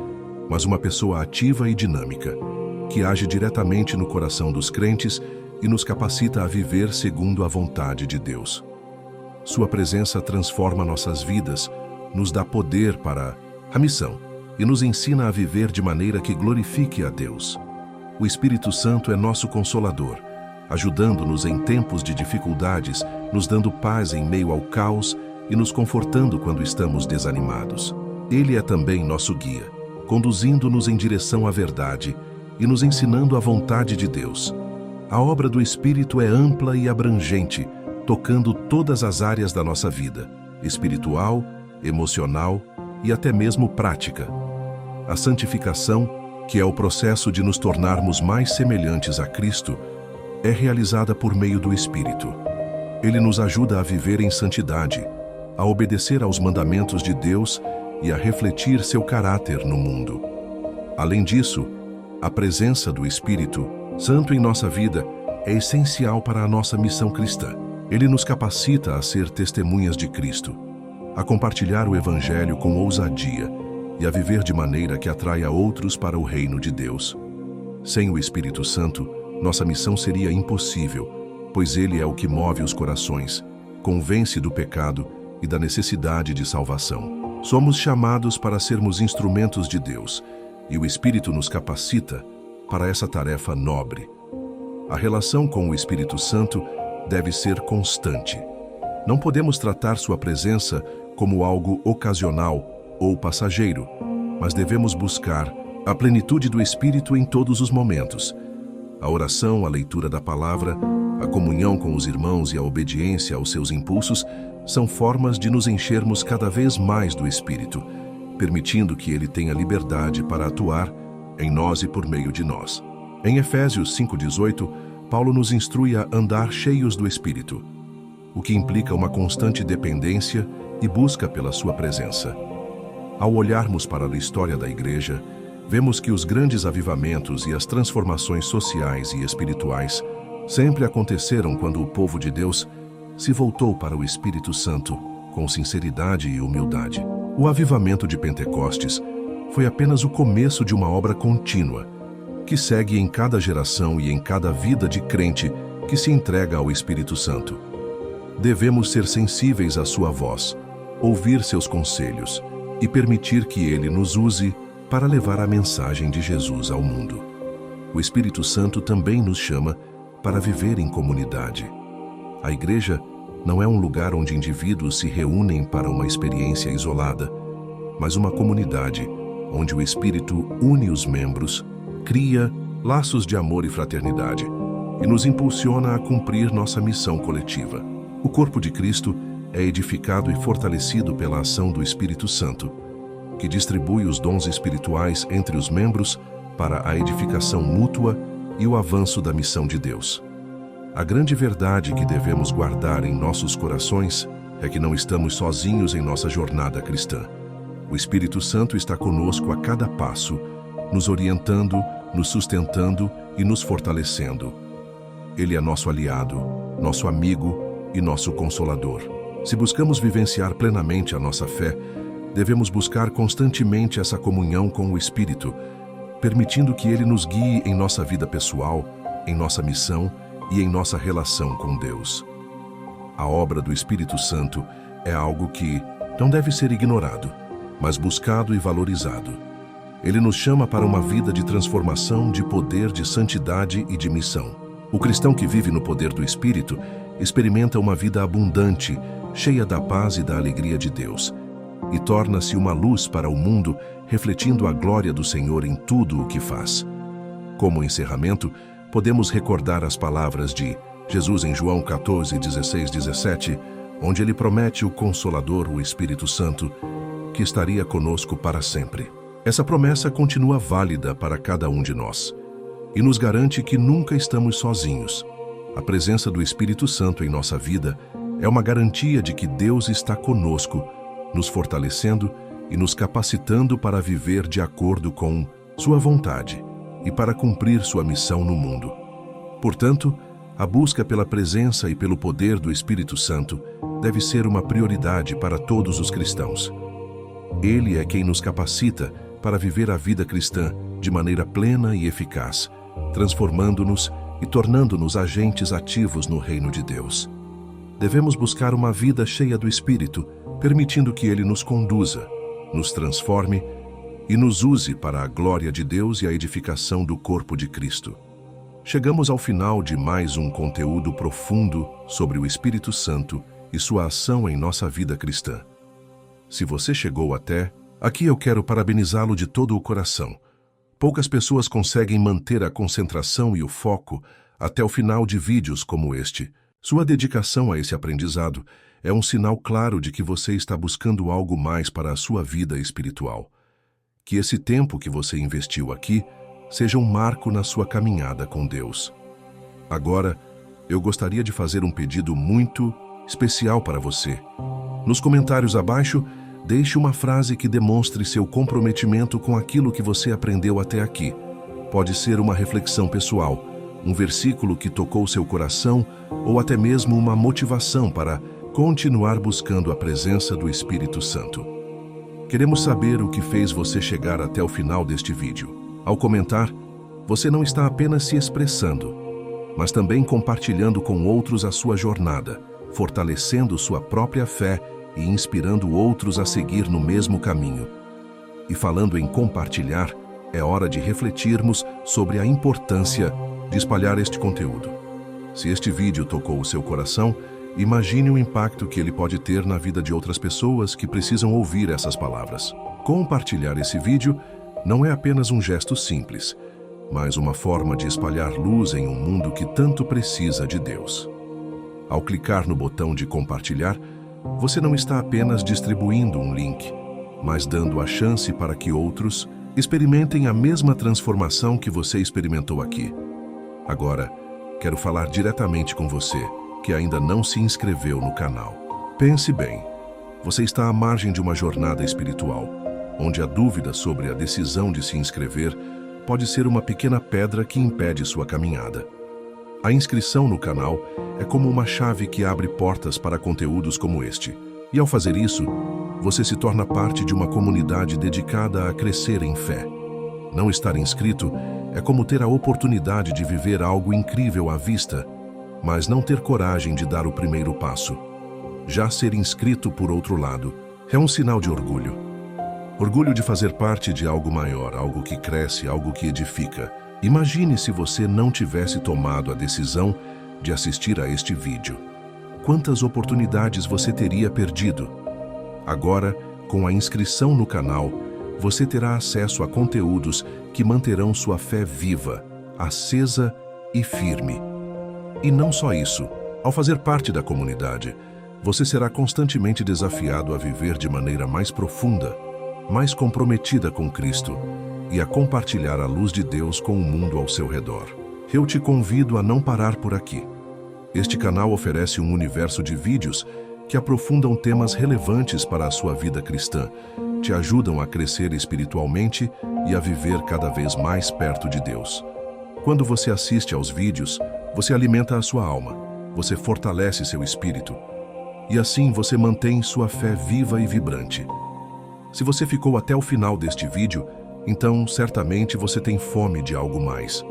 mas uma pessoa ativa e dinâmica, que age diretamente no coração dos crentes e nos capacita a viver segundo a vontade de Deus. Sua presença transforma nossas vidas, nos dá poder para a missão e nos ensina a viver de maneira que glorifique a Deus. O Espírito Santo é nosso Consolador, ajudando-nos em tempos de dificuldades, nos dando paz em meio ao caos e nos confortando quando estamos desanimados. Ele é também nosso guia, conduzindo-nos em direção à verdade e nos ensinando a vontade de Deus. A obra do Espírito é ampla e abrangente, tocando todas as áreas da nossa vida, espiritual, emocional e até mesmo prática. A santificação, que é o processo de nos tornarmos mais semelhantes a Cristo, é realizada por meio do Espírito. Ele nos ajuda a viver em santidade, a obedecer aos mandamentos de Deus e a refletir seu caráter no mundo. Além disso, a presença do Espírito Santo em nossa vida é essencial para a nossa missão cristã. Ele nos capacita a ser testemunhas de Cristo, a compartilhar o Evangelho com ousadia e a viver de maneira que atraia outros para o reino de Deus. Sem o Espírito Santo, nossa missão seria impossível, pois ele é o que move os corações, convence do pecado e da necessidade de salvação. Somos chamados para sermos instrumentos de Deus, e o Espírito nos capacita para essa tarefa nobre. A relação com o Espírito Santo deve ser constante. Não podemos tratar sua presença como algo ocasional ou passageiro, mas devemos buscar a plenitude do Espírito em todos os momentos. A oração, a leitura da palavra, a comunhão com os irmãos e a obediência aos seus impulsos são formas de nos enchermos cada vez mais do Espírito, permitindo que ele tenha liberdade para atuar em nós e por meio de nós. Em Efésios 5:18, Paulo nos instrui a andar cheios do Espírito, o que implica uma constante dependência e busca pela sua presença. Ao olharmos para a história da Igreja, vemos que os grandes avivamentos e as transformações sociais e espirituais sempre aconteceram quando o povo de Deus se voltou para o Espírito Santo com sinceridade e humildade. O avivamento de Pentecostes foi apenas o começo de uma obra contínua, que segue em cada geração e em cada vida de crente que se entrega ao Espírito Santo. Devemos ser sensíveis à sua voz, ouvir seus conselhos e permitir que ele nos use para levar a mensagem de Jesus ao mundo. O Espírito Santo também nos chama para viver em comunidade. A igreja não é um lugar onde indivíduos se reúnem para uma experiência isolada, mas uma comunidade onde o Espírito une os membros, cria laços de amor e fraternidade e nos impulsiona a cumprir nossa missão coletiva. O corpo de Cristo é edificado e fortalecido pela ação do Espírito Santo, que distribui os dons espirituais entre os membros para a edificação mútua e o avanço da missão de Deus. A grande verdade que devemos guardar em nossos corações é que não estamos sozinhos em nossa jornada cristã. O Espírito Santo está conosco a cada passo, nos orientando, nos sustentando e nos fortalecendo. Ele é nosso aliado, nosso amigo e nosso consolador. Se buscamos vivenciar plenamente a nossa fé, devemos buscar constantemente essa comunhão com o Espírito, permitindo que ele nos guie em nossa vida pessoal, em nossa missão e em nossa relação com Deus. A obra do Espírito Santo é algo que não deve ser ignorado, mas buscado e valorizado. Ele nos chama para uma vida de transformação, de poder, de santidade e de missão. O cristão que vive no poder do Espírito experimenta uma vida abundante, cheia da paz e da alegria de Deus, e torna-se uma luz para o mundo, refletindo a glória do Senhor em tudo o que faz. Como encerramento, podemos recordar as palavras de Jesus em João 14:16-17, onde ele promete o Consolador, o Espírito Santo, que estaria conosco para sempre. Essa promessa continua válida para cada um de nós e nos garante que nunca estamos sozinhos. A presença do Espírito Santo em nossa vida é uma garantia de que Deus está conosco, nos fortalecendo e nos capacitando para viver de acordo com sua vontade e para cumprir sua missão no mundo. Portanto, a busca pela presença e pelo poder do Espírito Santo deve ser uma prioridade para todos os cristãos. Ele é quem nos capacita para viver a vida cristã de maneira plena e eficaz, transformando-nos e tornando-nos agentes ativos no reino de Deus. Devemos buscar uma vida cheia do Espírito, permitindo que ele nos conduza, nos transforme e nos use para a glória de Deus e a edificação do corpo de Cristo. Chegamos ao final de mais um conteúdo profundo sobre o Espírito Santo e sua ação em nossa vida cristã. Se você chegou até aqui, eu quero parabenizá-lo de todo o coração. Poucas pessoas conseguem manter a concentração e o foco até o final de vídeos como este. Sua dedicação a esse aprendizado é um sinal claro de que você está buscando algo mais para a sua vida espiritual. Que esse tempo que você investiu aqui seja um marco na sua caminhada com Deus. Agora, eu gostaria de fazer um pedido muito especial para você. Nos comentários abaixo, deixe uma frase que demonstre seu comprometimento com aquilo que você aprendeu até aqui. Pode ser uma reflexão pessoal, um versículo que tocou seu coração ou até mesmo uma motivação para continuar buscando a presença do Espírito Santo. Queremos saber o que fez você chegar até o final deste vídeo. Ao comentar, você não está apenas se expressando, mas também compartilhando com outros a sua jornada, fortalecendo sua própria fé e inspirando outros a seguir no mesmo caminho. E falando em compartilhar, é hora de refletirmos sobre a importância de espalhar este conteúdo. Se este vídeo tocou o seu coração, imagine o impacto que ele pode ter na vida de outras pessoas que precisam ouvir essas palavras. Compartilhar esse vídeo não é apenas um gesto simples, mas uma forma de espalhar luz em um mundo que tanto precisa de Deus. Ao clicar no botão de compartilhar, você não está apenas distribuindo um link, mas dando a chance para que outros experimentem a mesma transformação que você experimentou aqui. Agora, quero falar diretamente com você que ainda não se inscreveu no canal. Pense bem, você está à margem de uma jornada espiritual, onde a dúvida sobre a decisão de se inscrever pode ser uma pequena pedra que impede sua caminhada. A inscrição no canal é como uma chave que abre portas para conteúdos como este. E ao fazer isso, você se torna parte de uma comunidade dedicada a crescer em fé. Não estar inscrito é como ter a oportunidade de viver algo incrível à vista, mas não ter coragem de dar o primeiro passo. Já ser inscrito, por outro lado, é um sinal de orgulho. Orgulho de fazer parte de algo maior, algo que cresce, algo que edifica. Imagine se você não tivesse tomado a decisão de assistir a este vídeo. Quantas oportunidades você teria perdido? Agora, com a inscrição no canal, você terá acesso a conteúdos que manterão sua fé viva, acesa e firme. E não só isso, ao fazer parte da comunidade, você será constantemente desafiado a viver de maneira mais profunda, mais comprometida com Cristo e a compartilhar a luz de Deus com o mundo ao seu redor. Eu te convido a não parar por aqui. Este canal oferece um universo de vídeos que aprofundam temas relevantes para a sua vida cristã, te ajudam a crescer espiritualmente e a viver cada vez mais perto de Deus. Quando você assiste aos vídeos, você alimenta a sua alma, você fortalece seu espírito e assim você mantém sua fé viva e vibrante. Se você ficou até o final deste vídeo, então certamente você tem fome de algo mais.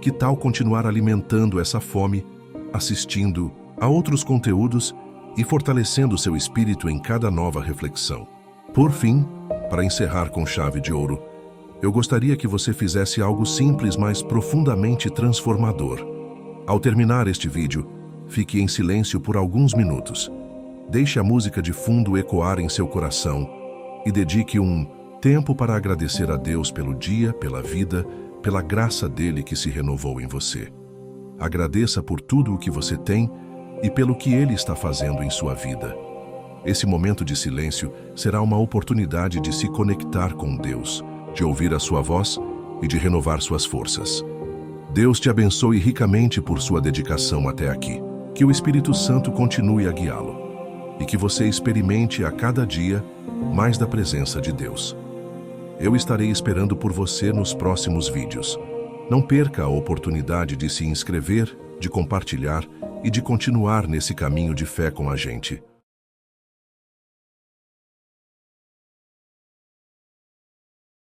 Que tal continuar alimentando essa fome, assistindo a outros conteúdos e fortalecendo seu espírito em cada nova reflexão? Por fim, para encerrar com chave de ouro, eu gostaria que você fizesse algo simples, mas profundamente transformador. Ao terminar este vídeo, fique em silêncio por alguns minutos. Deixe a música de fundo ecoar em seu coração e dedique um tempo para agradecer a Deus pelo dia, pela vida, pela graça dele que se renovou em você. Agradeça por tudo o que você tem e pelo que ele está fazendo em sua vida. Esse momento de silêncio será uma oportunidade de se conectar com Deus, de ouvir a sua voz e de renovar suas forças. Deus te abençoe ricamente por sua dedicação até aqui. Que o Espírito Santo continue a guiá-lo e que você experimente a cada dia mais da presença de Deus. Eu estarei esperando por você nos próximos vídeos. Não perca a oportunidade de se inscrever, de compartilhar e de continuar nesse caminho de fé com a gente.